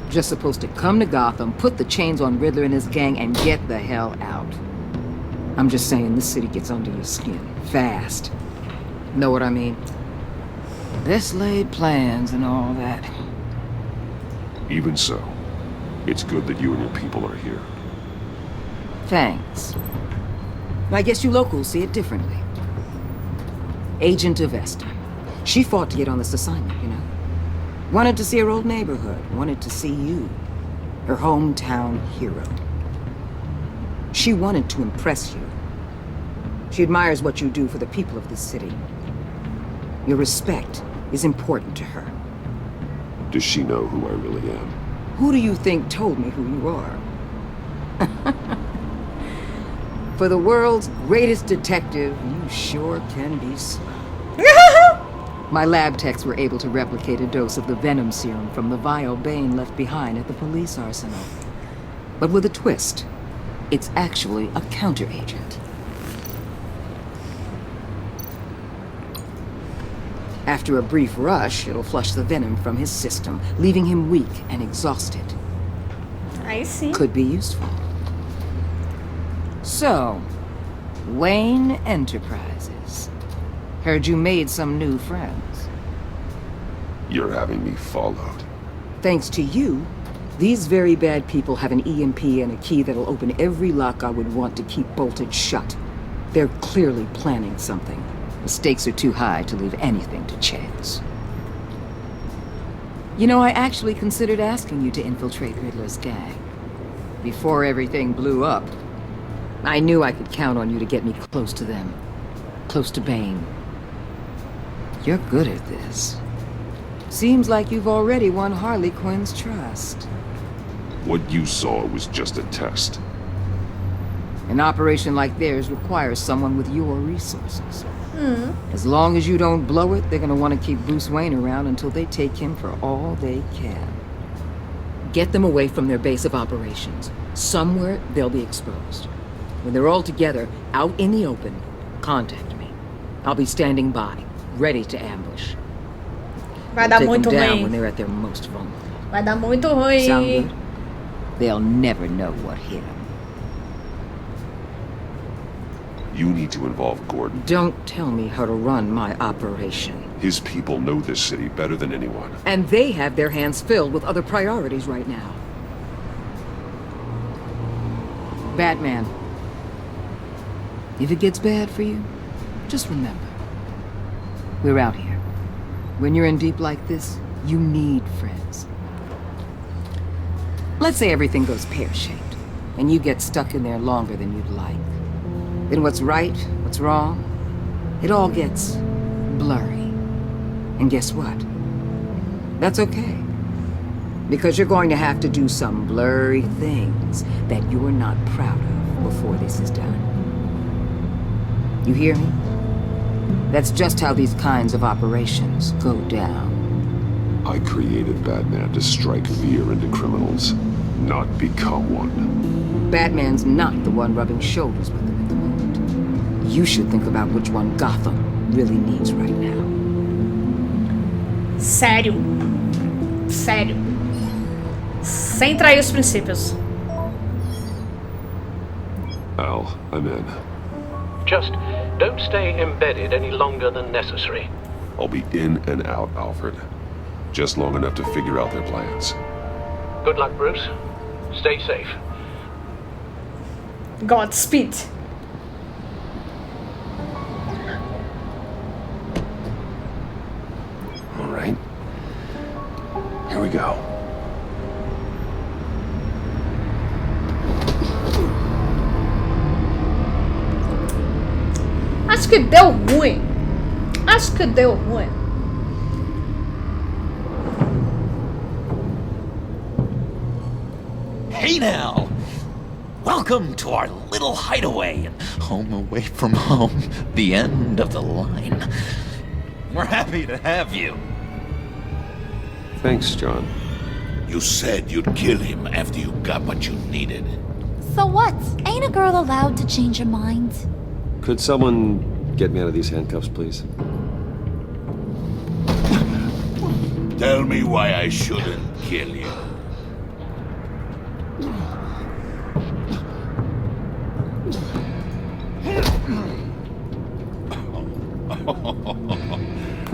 Just supposed to come to Gotham, put the chains on Riddler and his gang, and get the hell out. I'm just saying, this city gets under your skin. Fast. Know what I mean? Best laid plans and all that. Even so, it's good that you and your people are here. Thanks. I guess you locals see it differently. Agent Avesta. She fought to get on this assignment, you know? Wanted to see her old neighborhood. Wanted to see you. Her hometown hero. She wanted to impress you. She admires what you do for the people of this city. Your respect is important to her. Does she know who I really am? Who do you think told me who you are? For the world's greatest detective, you sure can be slow. My lab techs were able to replicate a dose of the venom serum from the vial Bane left behind at the police arsenal. But with a twist. It's actually a counteragent. After a brief rush, it'll flush the venom from his system, leaving him weak and exhausted. I see. Could be useful. So, Wayne Enterprises. Heard you made some new friends. You're having me followed. Thanks to you, these very bad people have an EMP and a key that'll open every lock I would want to keep bolted shut. They're clearly planning something. The stakes are too high to leave anything to chance. You know, I actually considered asking you to infiltrate Riddler's gang. Before everything blew up, I knew I could count on you to get me close to them. Close to Bane. You're good at this. Seems like you've already won Harley Quinn's trust. What you saw was just a test. An operation like theirs requires someone with your resources. As long as you don't blow it, they're gonna want to keep Bruce Wayne around until they take him for all they can. Get them away from their base of operations. Somewhere they'll be exposed. When they're all together, out in the open, contact me. I'll be standing by, ready to ambush. Vai dar Take muito them down ruim. when they're at their most vulnerable. Vai dar muito Sound ruim. good? They'll never know what hit them. You need to involve Gordon. Don't tell me how to run my operation. His people know this city better than anyone. And they have their hands filled with other priorities right now. Batman. If it gets bad for you, just remember. We're out here. When you're in deep like this, you need friends. Let's say everything goes pear-shaped, and you get stuck in there longer than you'd like. Then what's right, what's wrong, it all gets blurry. And guess what? That's okay. Because you're going to have to do some blurry things that you're not proud of before this is done. You hear me? That's just how these kinds of operations go down. I created Batman to strike fear into criminals, not become one. Batman's not the one rubbing shoulders with them at the moment. You should think about which one Gotham really needs right now. Sério. Sério. Sem trair os princípios. Al, I'm in. Just don't stay embedded any longer than necessary. I'll be in and out, Alfred. Just long enough to figure out their plans. Good luck, Bruce. Stay safe. we go. Acho que deu ruim. Acho que deu ruim. Hey now! Welcome to our little hideaway. Home away from home. The end of the line. We're happy to have you. Thanks, John. You said you'd kill him after you got what you needed. So what? Ain't a girl allowed to change her mind? Could someone get me out of these handcuffs, please? Tell me why I shouldn't kill you.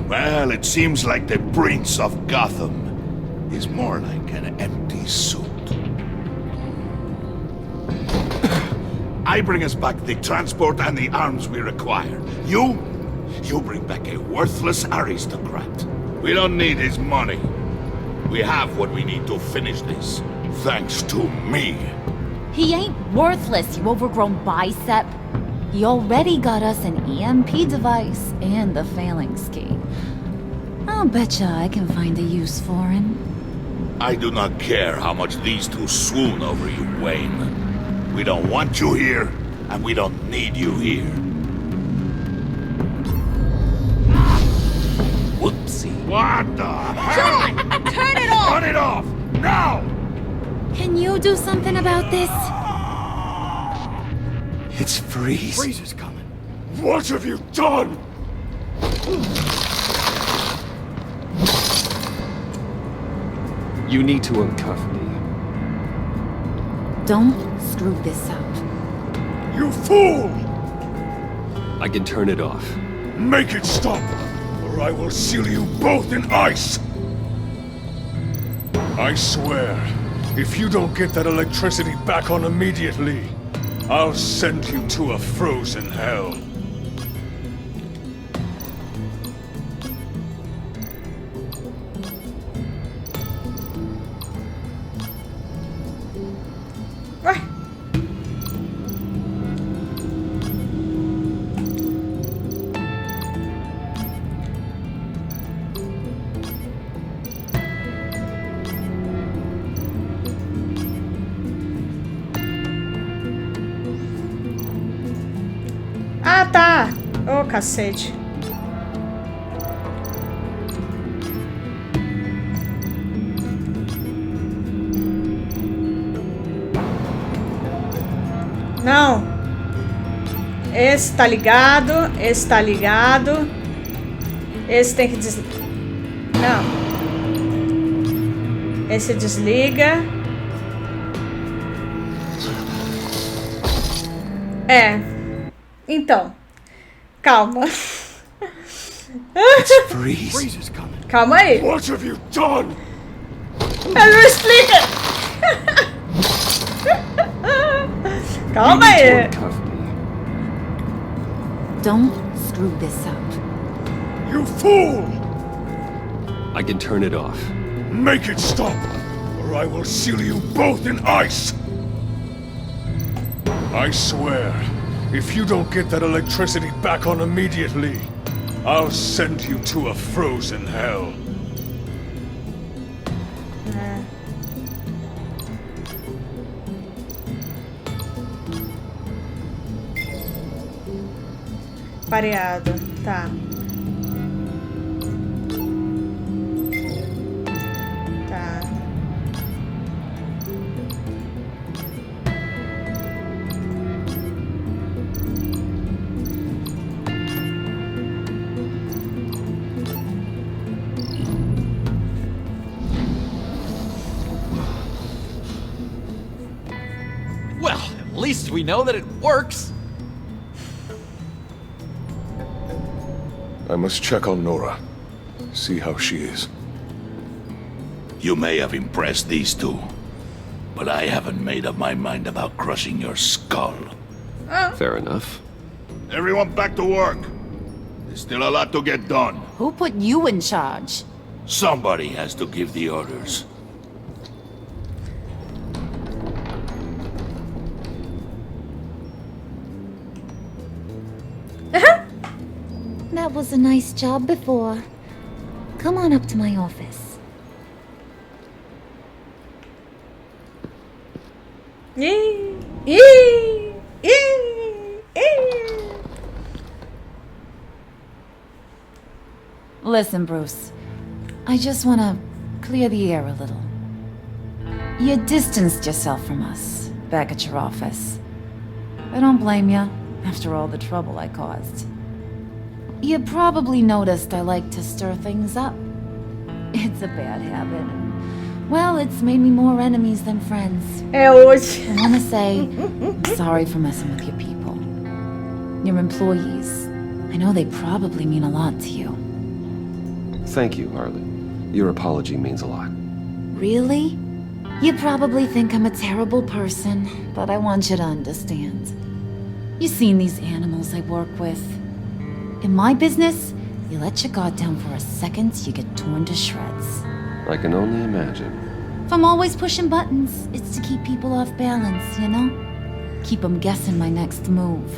Well, it seems like the Prince of Gotham is more like an empty suit. I bring us back the transport and the arms we require. You bring back a worthless aristocrat. We don't need his money. We have what we need to finish this, thanks to me. He ain't worthless, you overgrown bicep. He already got us an EMP device and the phalanx key. I'll betcha I can find a use for him. I do not care how much these two swoon over you, Wayne. We don't want you here, and we don't need you here. Whoopsie. What the hell? John! Turn it off! Turn it off! Now! Can you do something about this? It's Freeze. Freeze is coming. What have you done? You need to uncuff me. Don't screw this up. You fool! I can turn it off. Make it stop, or I will seal you both in ice! I swear, if you don't get that electricity back on immediately, I'll send you to a frozen hell. Ah, tá. Ô, cacete. Não. Esse tá ligado. Esse tá ligado. Esse tem que desligar. Não. Esse desliga. É. Então. Calma. Calma aí. What have you done? Ele não explica. Calma aí. Don't screw this up. You fool! I can turn it off. Make it stop, or I will seal you both in ice! I swear, if you don't get that electricity back on immediately, I'll send you to a frozen hell. Pareado, tá. Tá. Well, at least we know that it works. I must check on Nora. See how she is. You may have impressed these two, but I haven't made up my mind about crushing your skull. Fair enough. Everyone back to work. There's still a lot to get done. Who put you in charge? Somebody has to give the orders. That was a nice job before. Come on up to my office. Ih, ih, ih, ih. Listen, Bruce. I just want to clear the air a little. You distanced yourself from us back at your office. I don't blame you, after all the trouble I caused. You probably noticed I like to stir things up. It's a bad habit. Well, it's made me more enemies than friends. É hoje. I want to say, I'm sorry for messing with your people. Your employees. I know they probably mean a lot to you. Thank you, Harley. Your apology means a lot. Really? You probably think I'm a terrible person, but I want you to understand. You've seen these animals I work with. In my business, you let your guard down for a second, you get torn to shreds. I can only imagine. If I'm always pushing buttons, it's to keep people off balance, you know? Keep them guessing my next move.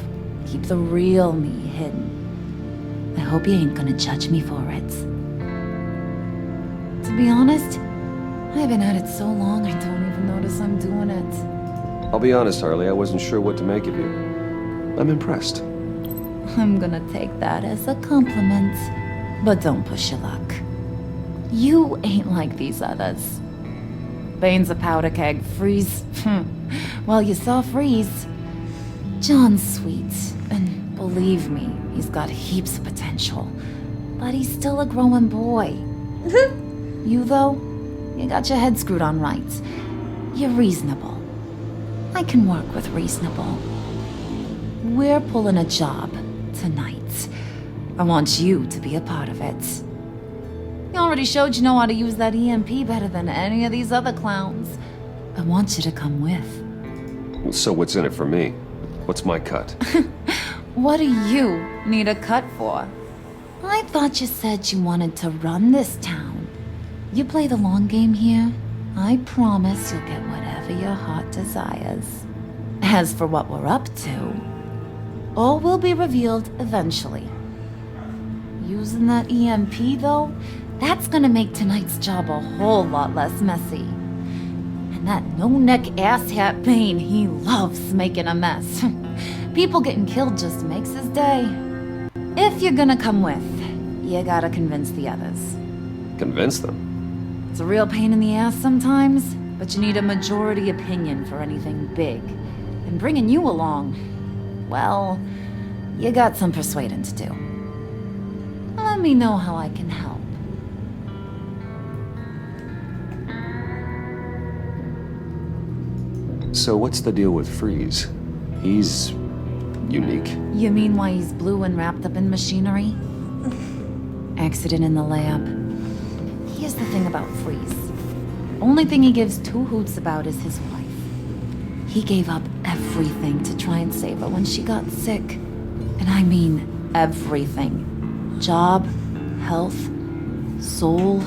Keep the real me hidden. I hope you ain't gonna judge me for it. To be honest, I've been at it so long I don't even notice I'm doing it. I'll be honest, Harley, I wasn't sure what to make of you. I'm impressed. I'm gonna take that as a compliment. But don't push your luck. You ain't like these others. Bane's a powder keg. Freeze. Well, you saw Freeze. John's sweet. And believe me, he's got heaps of potential. But he's still a growing boy. You, though, you got your head screwed on right. You're reasonable. I can work with reasonable. We're pulling a job tonight. I want you to be a part of it. You already showed you know how to use that EMP better than any of these other clowns. I want you to come with. So what's in it for me? What's my cut? What do you need a cut for? I thought you said you wanted to run this town. You play the long game here, I promise you'll get whatever your heart desires. As for what we're up to, all will be revealed eventually. Using that EMP, though, that's gonna make tonight's job a whole lot less messy. And that no-neck asshat Bane, he loves making a mess. People getting killed just makes his day. If you're gonna come with, you gotta convince the others. Convince them? It's a real pain in the ass sometimes, but you need a majority opinion for anything big. And bringing you along, well, you got some persuading to do. Let me know how I can help. So what's the deal with Freeze? He's unique. You mean why he's blue and wrapped up in machinery? Accident in the lab. Here's the thing about Freeze. Only thing he gives two hoots about is his wife. He gave up everything to try and save her when she got sick. And I mean everything. Job, health, soul,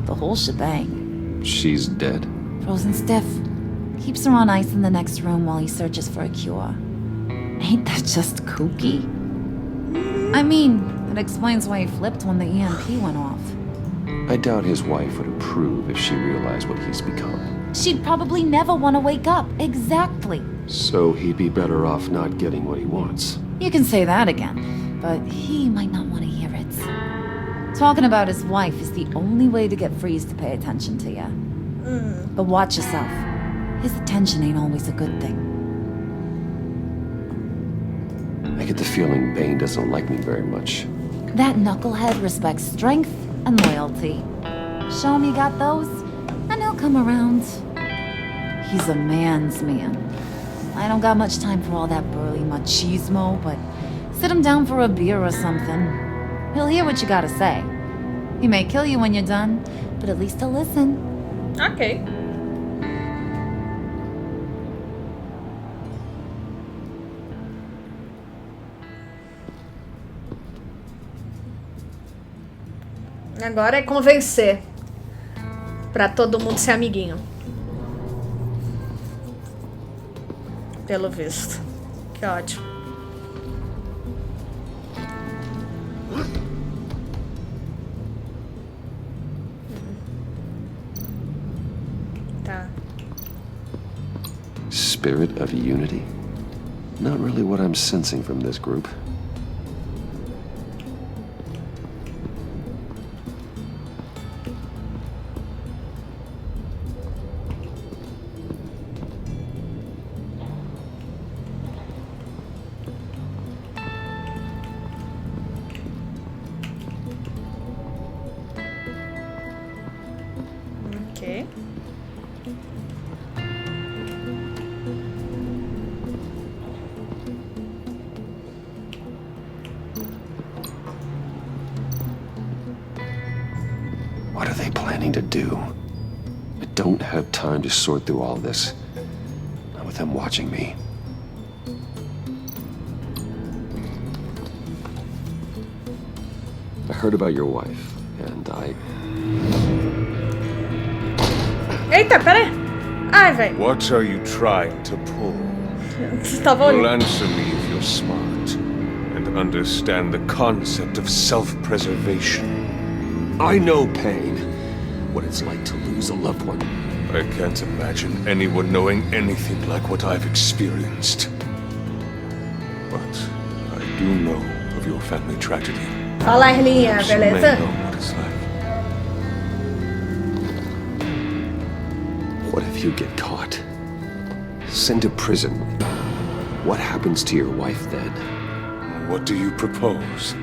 the whole shebang. She's dead? Frozen stiff. Keeps her on ice in the next room while he searches for a cure. Ain't that just kooky? I mean, it explains why he flipped when the EMP went off. I doubt his wife would approve if she realized what he's become. She'd probably never want to wake up. Exactly. So he'd be better off not getting what he wants. You can say that again, but he might not want to hear it. Talking about his wife is the only way to get Freeze to pay attention to you. But watch yourself. His attention ain't always a good thing. I get the feeling Bane doesn't like me very much. That knucklehead respects strength and loyalty. Show him you got those, and he'll come around. He's a man's man. I don't got much time for all that burly machismo, but sit him down for a beer or something. He'll hear what you gotta say. He may kill you when you're done, but at least he'll listen. Ok. Agora é convencer. Pra todo mundo ser amiguinho. Pelo visto. Que ótimo. Tá. Spirit of unity? Not really what I'm sensing from this group. Ok. What are they planning to do? I don't have time to sort through all this. Not with them watching me. I heard about your wife, and Eita, pera aí. Ai, velho. What are you trying to pull? Tava You'll olhando. answer me if you're smart and understand the concept of self-preservation. I know pain. What it's like to lose a loved one. I can't imagine anyone knowing anything like what I've experienced. But I do know of your family tragedy. Fala, Erlinha, You may beleza? know what it's like. What if you get caught? Sent to prison. What happens to your wife then? What do you propose?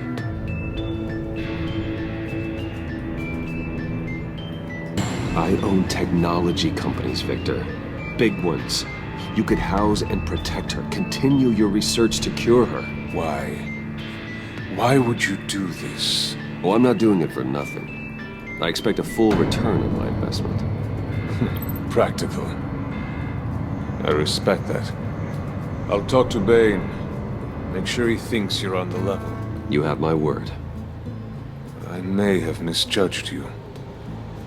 I own technology companies, Victor. Big ones. You could house and protect her. Continue your research to cure her. Why? Why would you do this? Oh, I'm not doing it for nothing. I expect a full return on my investment. Practical. I respect that. I'll talk to Bane. Make sure he thinks you're on the level. You have my word. I may have misjudged you.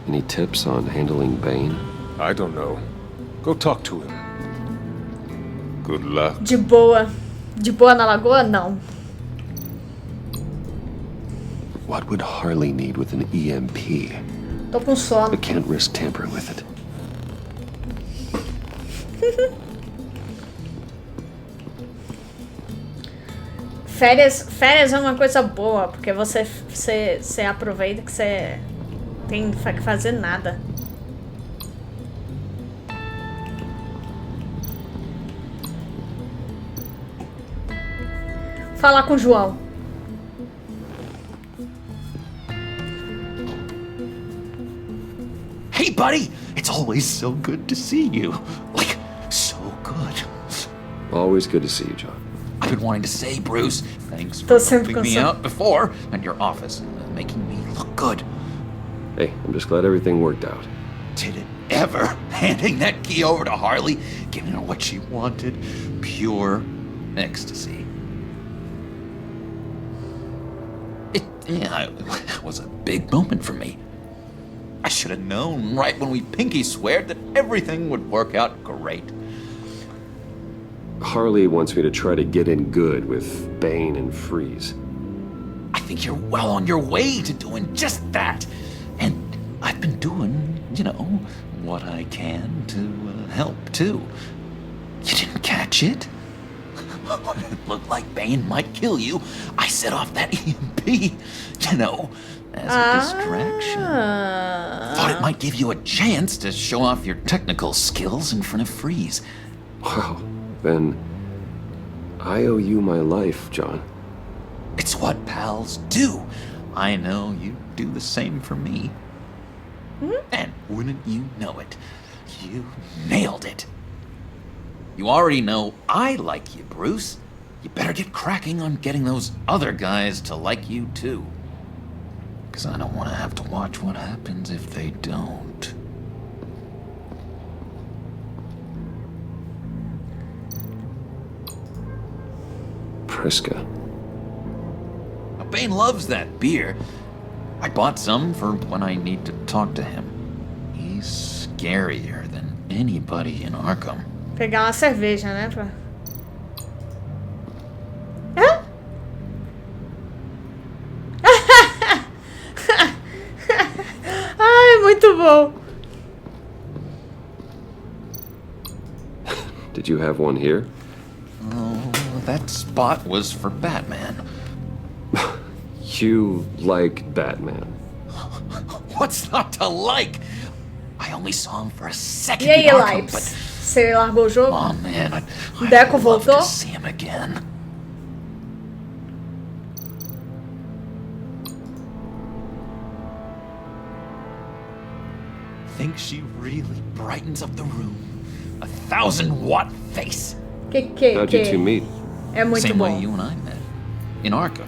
Any tips on handling Bane? I don't know. Go talk to him. Good luck. De boa. De boa na lagoa? Não. What would Harley need with an EMP? Tô com sono. I can't risk tampering with it. Férias é uma coisa boa, porque você aproveita que você tem que fazer nada. Falar com o João. Hey, buddy! It's always so good to see you. Like, so good. Always good to see you, John. I've been wanting to say, Bruce, thanks Tô for sempre helping me cansado. out before at your office and making me look good. Hey, I'm just glad everything worked out. Did it ever? Handing that key over to Harley, giving her what she wanted, pure ecstasy. It was a big moment for me. I should have known right when we pinky sweared that everything would work out great. Harley wants me to try to get in good with Bane and Freeze. I think you're well on your way to doing just that. And I've been doing, what I can to help, too. You didn't catch it? It looked like Bane might kill you. I set off that EMP, as a distraction. Thought it might give you a chance to show off your technical skills in front of Freeze. Wow, then I owe you my life, John. It's what pals do. I know you do the same for me. And wouldn't you know it, you nailed it. You already know I like you, Bruce. You better get cracking on getting those other guys to like you, too. Because I don't want to have to watch what happens if they don't. Priska. Now, Bane loves that beer. I bought some for when I need to talk to him. He's scarier than anybody in Arkham. Pegar uma cerveja, né? Pra... Hã? Ai, muito bom. Did you have one here? Oh, that spot was for Batman. You like Batman? What's not to like? I only saw him for a second. E aí, in Arkham, Lipes? but... Você largou o jogo? Oh man, Deco I'd love voltou? to see him again. Think she really brightens up the room? 1,000-watt face. How'd you two meet? É muito Same bom. way you and I met. In Arkham.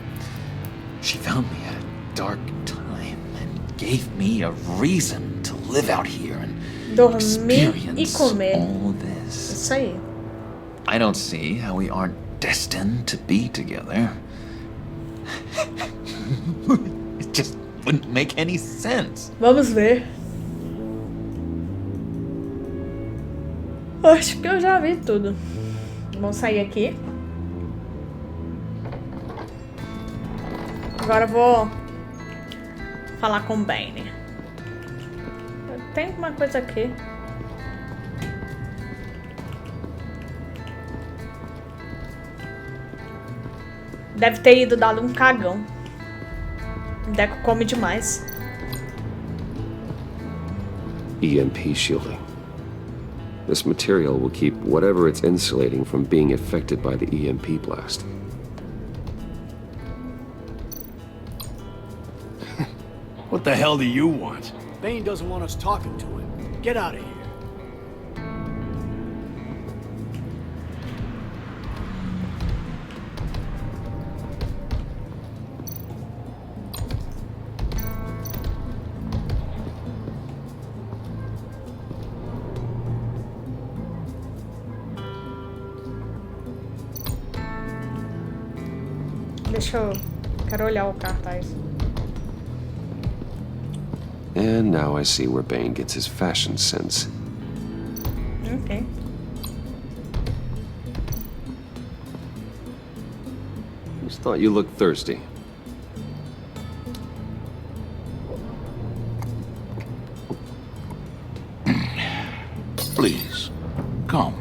She found me at a dark time and gave me a reason to live out here and Dormir e experience comer. all this. Isso aí. I don't see how we aren't destined to be together. It just wouldn't make any sense. Vamos ver. Acho que eu já vi tudo. Vamos sair aqui. Agora eu vou falar com o Bane. Tem uma coisa aqui. Deve ter ido dado um cagão. Deco come demais. EMP shielding. This material will keep whatever it's insulating from being affected by the EMP blast. What the hell do you want? Bane doesn't want us talking to him. Get out of here. Deixa eu... Quero olhar o cartaz. And now I see where Bane gets his fashion sense. Ok. Just thought you looked thirsty. Please, come.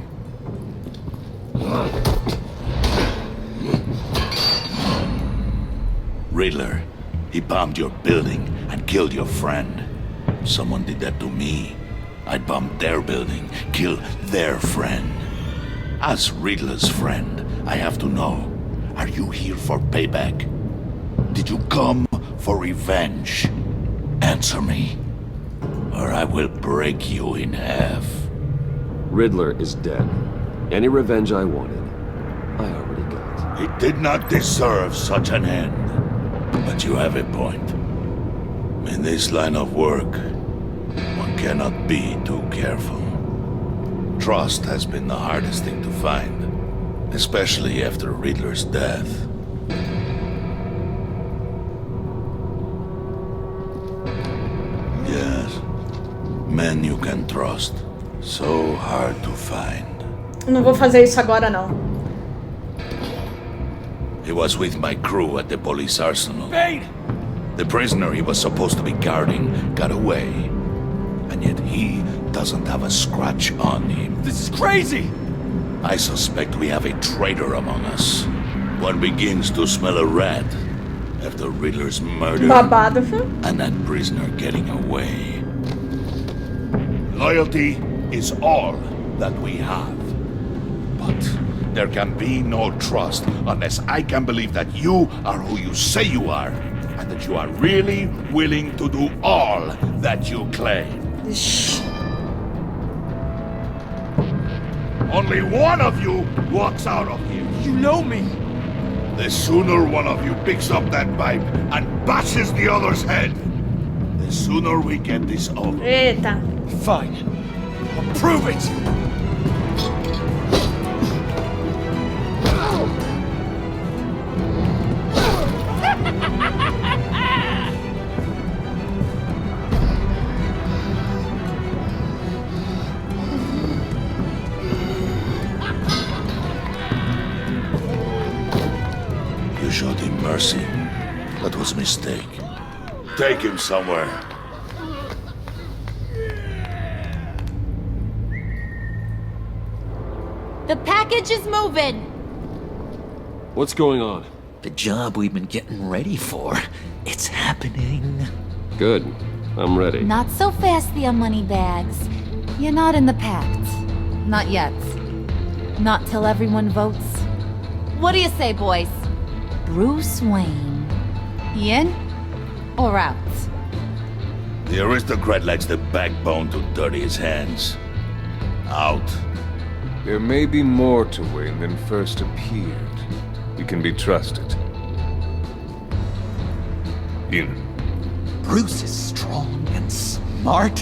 Riddler, he bombed your building and killed your friend. Someone did that to me. I'd bomb their building, kill their friend. As Riddler's friend, I have to know, are you here for payback? Did you come for revenge? Answer me, or I will break you in half. Riddler is dead. Any revenge I wanted, I already got. He did not deserve such an end. But you have a point. In this line of work, one cannot be too careful. Trust has been the hardest thing to find, especially after Riddler's death. Yes, men you can trust. So hard to find. Não vou fazer isso agora, não. He was with my crew at the police arsenal. Bane! The prisoner he was supposed to be guarding got away. And yet he doesn't have a scratch on him. This is crazy! I suspect we have a traitor among us. One begins to smell a rat after Riddler's murder. Babado. And that prisoner getting away. Loyalty is all that we have. But there can be no trust unless I can believe that you are who you say you are, and that you are really willing to do all that you claim. Only one of you walks out of here. You know me. The sooner one of you picks up that pipe and bashes the other's head, the sooner we get this over. Eita. Fine. I'll prove it. mistake. Take him somewhere. The package is moving. What's going on? The job we've been getting ready for. It's happening. Good. I'm ready. Not so fast, the Moneybags. You're not in the pact. Not yet. Not till everyone votes. What do you say, boys? Bruce Wayne. In or out? The aristocrat lacks the backbone to dirty his hands. Out. There may be more to Wayne than first appeared. He can be trusted. In. Bruce is strong and smart,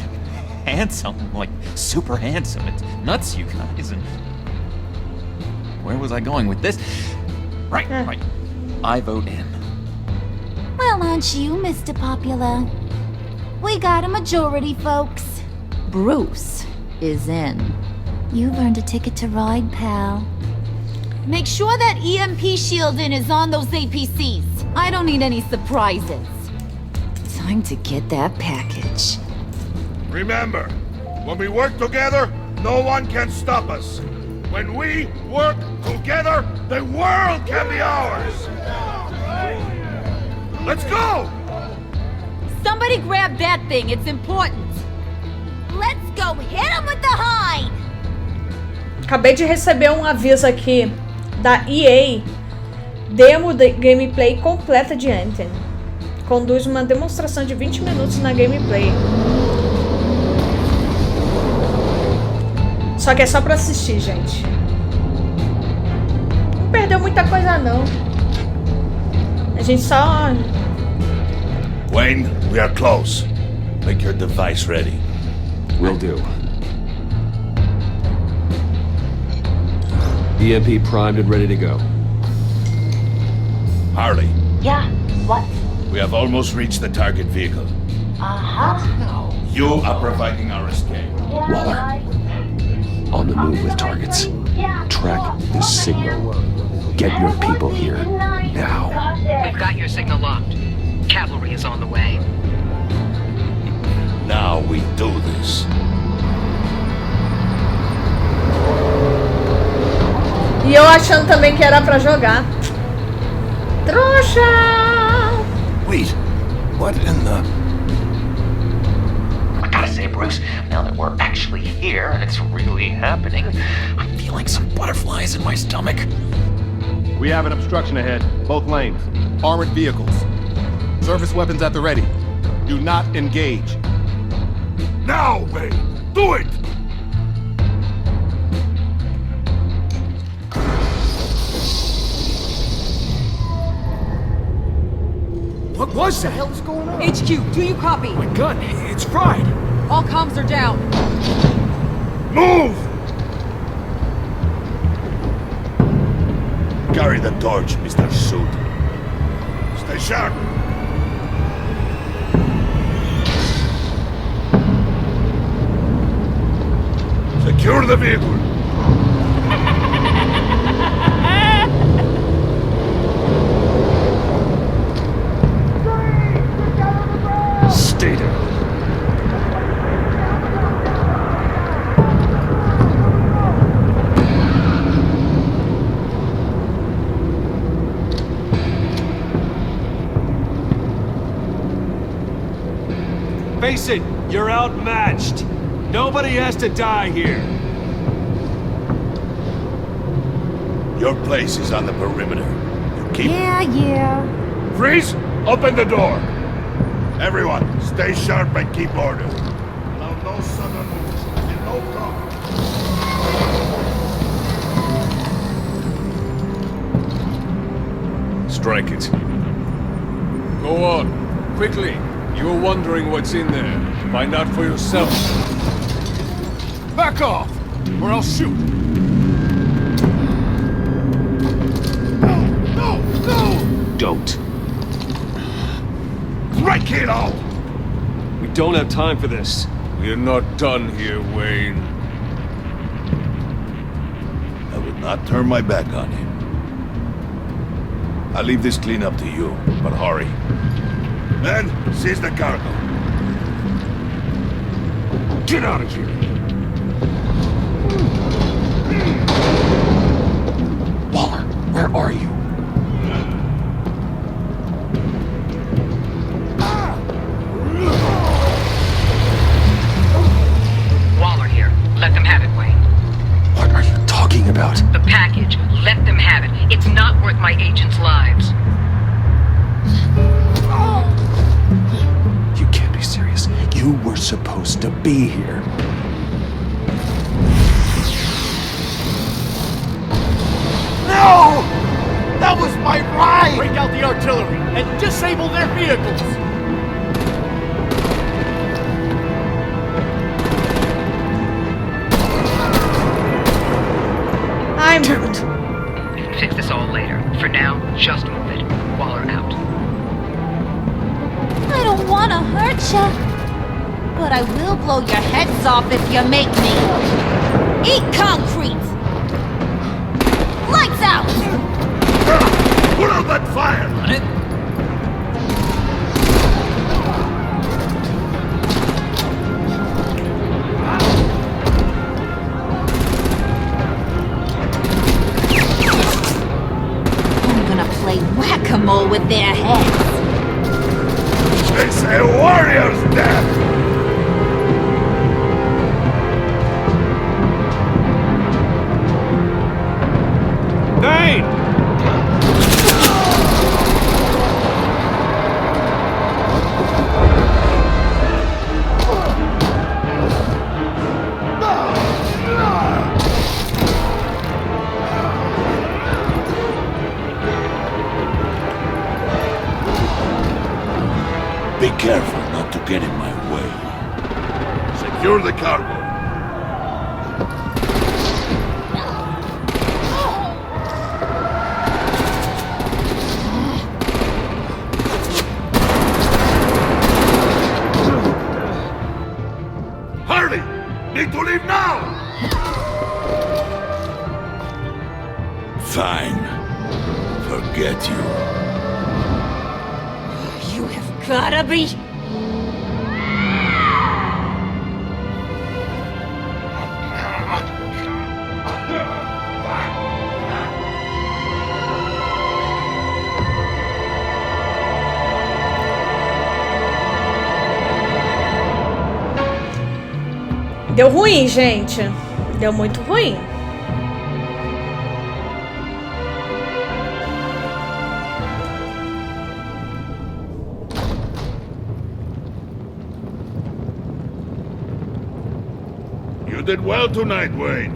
handsome, like super handsome. It's nuts, you guys. And where was I going with this? Right. I vote in. Well, aren't you, Mr. Popular? We got a majority, folks. Bruce is in. You've earned a ticket to ride, pal. Make sure that EMP shielding is on those APCs. I don't need any surprises. Time to get that package. Remember, when we work together, no one can stop us. When we work together, the world can be ours. Let's go! Somebody grab that thing. It's important. Let's go. Hit him with the hide. Acabei de receber um aviso aqui da EA. Demo de gameplay completa de Anthem. Conduz uma demonstração de 20 minutos na gameplay. Só que é só pra assistir, gente. Não perdeu muita coisa, não. A gente só... Wayne, we are close. Make your device ready. Will do. EMP primed and ready to go. Harley. Yeah, what? We have almost reached the target vehicle. Uh-huh. You are providing our escape. Waller. On the move with targets. Track this signal. Get your people here. Now. We've got your signal locked. Cavalry is on the way. Now we do this. E eu achando também que era pra jogar. Trouxa! Wait, what in the... I gotta say, Bruce, now that we're actually here and it's really happening, I'm feeling some butterflies in my stomach. We have an obstruction ahead, both lanes. Armored vehicles. Service weapons at the ready. Do not engage. Now, Wayne! Do it! What was that? What the hell is going on? HQ, do you copy? My gun, it's fried. All comms are down. Move! Carry the torch, Mr. Suit. Stay sharp. Secure the vehicle. Stay down. Face it, you're outmatched. Nobody has to die here. Your place is on the perimeter. You keep... Yeah. Freeze! Open the door! Everyone, stay sharp and keep order. Allow no sudden moves and no cover. Strike it. Go on. Quickly. You were wondering what's in there. Find out for yourself. Back off, or I'll shoot. No! Don't. Break it all! We don't have time for this. We're not done here, Wayne. I would not turn my back on him. I'll leave this cleanup to you, but hurry. Men, seize the cargo. Get out of here! Waller, where are you? Waller here. Let them have it, Wayne. What are you talking about? The package. Let them have it. It's not worth my agents' lives. You can't be serious. You were supposed to be here. No! That was my ride! Break out the artillery and disable their vehicles! I'm... Fix this all later. For now, just move it. Waller out. I don't want to hurt ya, but I will blow your heads off if you make me. Eat concrete! Lights out! Put out that fire! On it. I'm gonna play whack-a-mole with their heads. It's a warrior's death! Dane! Be careful not to get in my way. Secure the cargo. Hurry! Need to leave now! Fine. Forget you. You have gotta be... Deu ruim, gente. Deu muito ruim. You did well tonight, Wayne.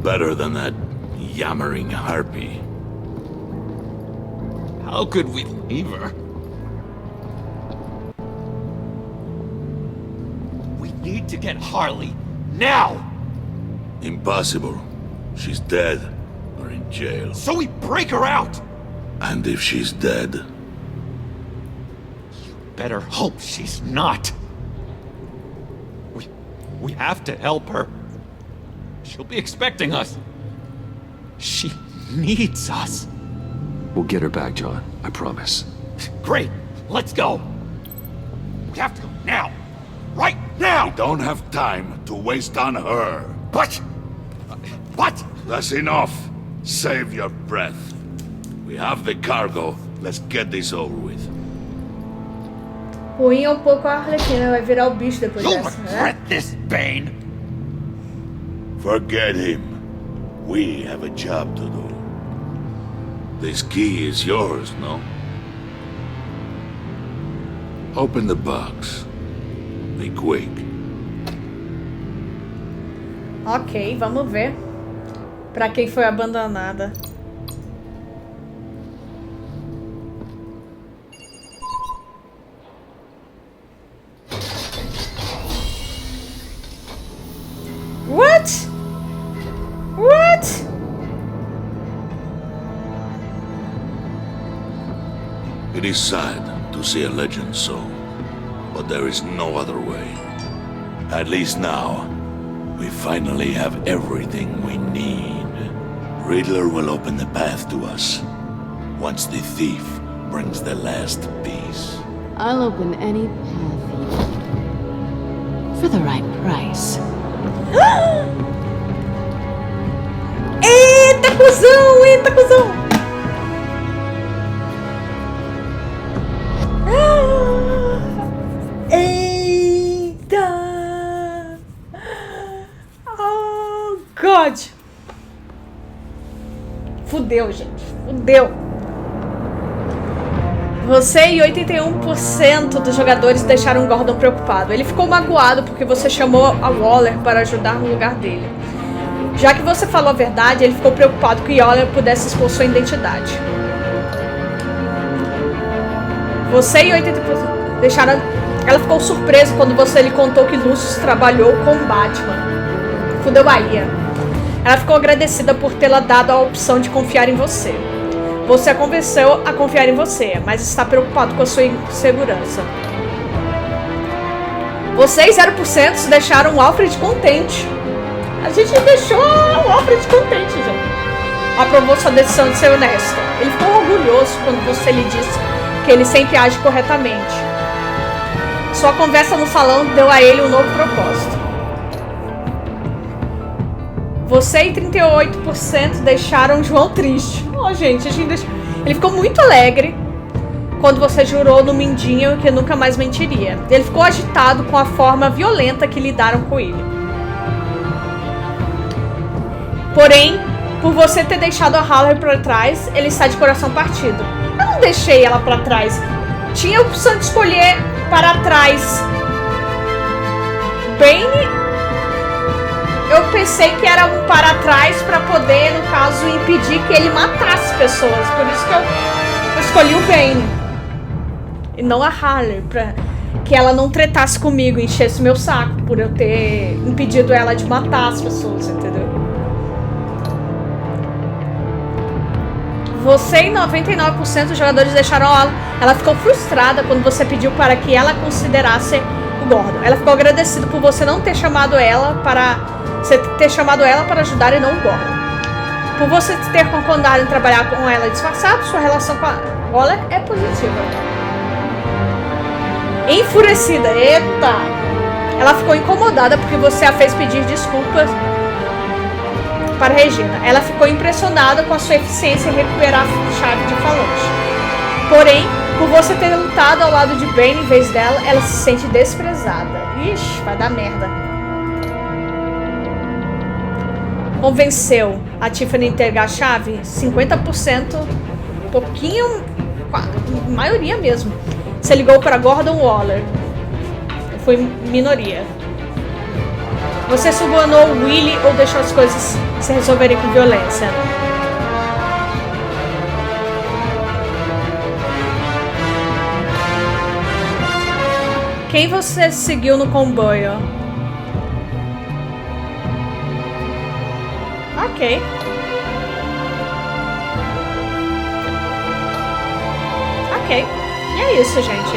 Better than that yammering harpy. How could we leave her? We need to get Harley, now! Impossible. She's dead or in jail. So we break her out! And if she's dead? Better hope she's not. We have to help her. She'll be expecting us. She needs us. We'll get her back, John. I promise. Great. Let's go. We have to go now. Right now! We don't have time to waste on her. But... What? That's enough. Save your breath. We have the cargo. Let's get this over with. Ruim é pouco a Arlequina, vai virar o bicho depois You'll dessa, regret né? this, Bane. Forget him. We have a job to do. This key is yours, no? Open the box. Be quick. Ok, vamos ver. Pra quem foi abandonada. What? What? It is sad to see a legend so, but there is no other way. At least now, we finally have everything we need. Riddler will open the path to us. once the thief brings the last piece. I'll open any path you need. For the right price. Eita, cuzão! Eita, cuzão! Eita! Oh, God! Fudeu, gente. Fudeu. Você e 81% dos jogadores deixaram Gordon preocupado. Ele ficou magoado porque você chamou a Waller para ajudar no lugar dele. Já que você falou a verdade, ele ficou preocupado que Waller pudesse expor sua identidade. Você e 80% deixaram... Ela ficou surpresa quando você lhe contou que Lucius trabalhou com Batman. Fudeu Bahia. Ela ficou agradecida por tê-la dado a opção de confiar em você. Você a convenceu a confiar em você, mas está preocupado com a sua segurança. Vocês, 0%, deixaram o Alfred contente. A gente deixou o Alfred contente, gente. Aprovou sua decisão de ser honesto. Ele ficou orgulhoso quando você lhe disse que ele sempre age corretamente. Sua conversa no salão deu a ele um novo propósito. Você e 38% deixaram João triste. Oh, gente, ele ficou muito alegre quando você jurou no Mindinho que nunca mais mentiria. Ele ficou agitado com a forma violenta que lidaram com ele. Porém, por você ter deixado a Haller para trás, ele está de coração partido. Eu não deixei ela para trás. Tinha a opção de escolher para trás Bane. Eu pensei que era um para trás para poder, no caso, impedir que ele matasse pessoas. Por isso que eu escolhi o Bane. E não a Haller, para que ela não tretasse comigo, enchesse meu saco por eu ter impedido ela de matar as pessoas, entendeu? Você e 99% dos jogadores deixaram ela ficou frustrada quando você pediu para que ela considerasse o Gordon. Ela ficou agradecida por você não ter chamado ela para... Você ter chamado ela para ajudar e não o Gordon. Por você ter concordado em trabalhar com ela disfarçado, sua relação com a Waller é positiva. Enfurecida, eita! Ela ficou incomodada porque você a fez pedir desculpas para Regina. Ela ficou impressionada com a sua eficiência em recuperar a chave de Falange. Porém, por você ter lutado ao lado de Bane em vez dela, ela se sente desprezada. Ixi, vai dar merda. Convenceu a Tiffany a entregar a chave? 50%, pouquinho, maioria mesmo. Você ligou para Gordon Waller. Foi minoria. Você subornou o Willy ou deixou as coisas se resolverem com violência? Quem você seguiu no comboio? Ok. Ok. E é isso, gente.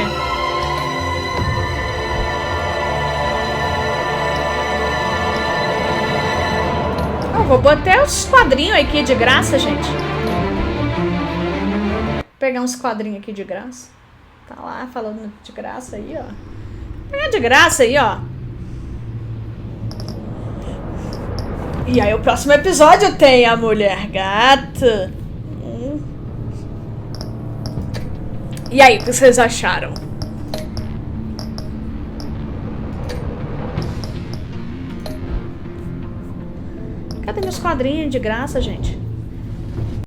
Eu vou botar os quadrinhos aqui de graça, gente. Vou pegar uns quadrinhos aqui de graça. Tá lá falando de graça aí, ó. Pegar de graça aí, ó. E aí o próximo episódio tem a Mulher Gata. E aí, o que vocês acharam? Cadê meus quadrinhos de graça, gente?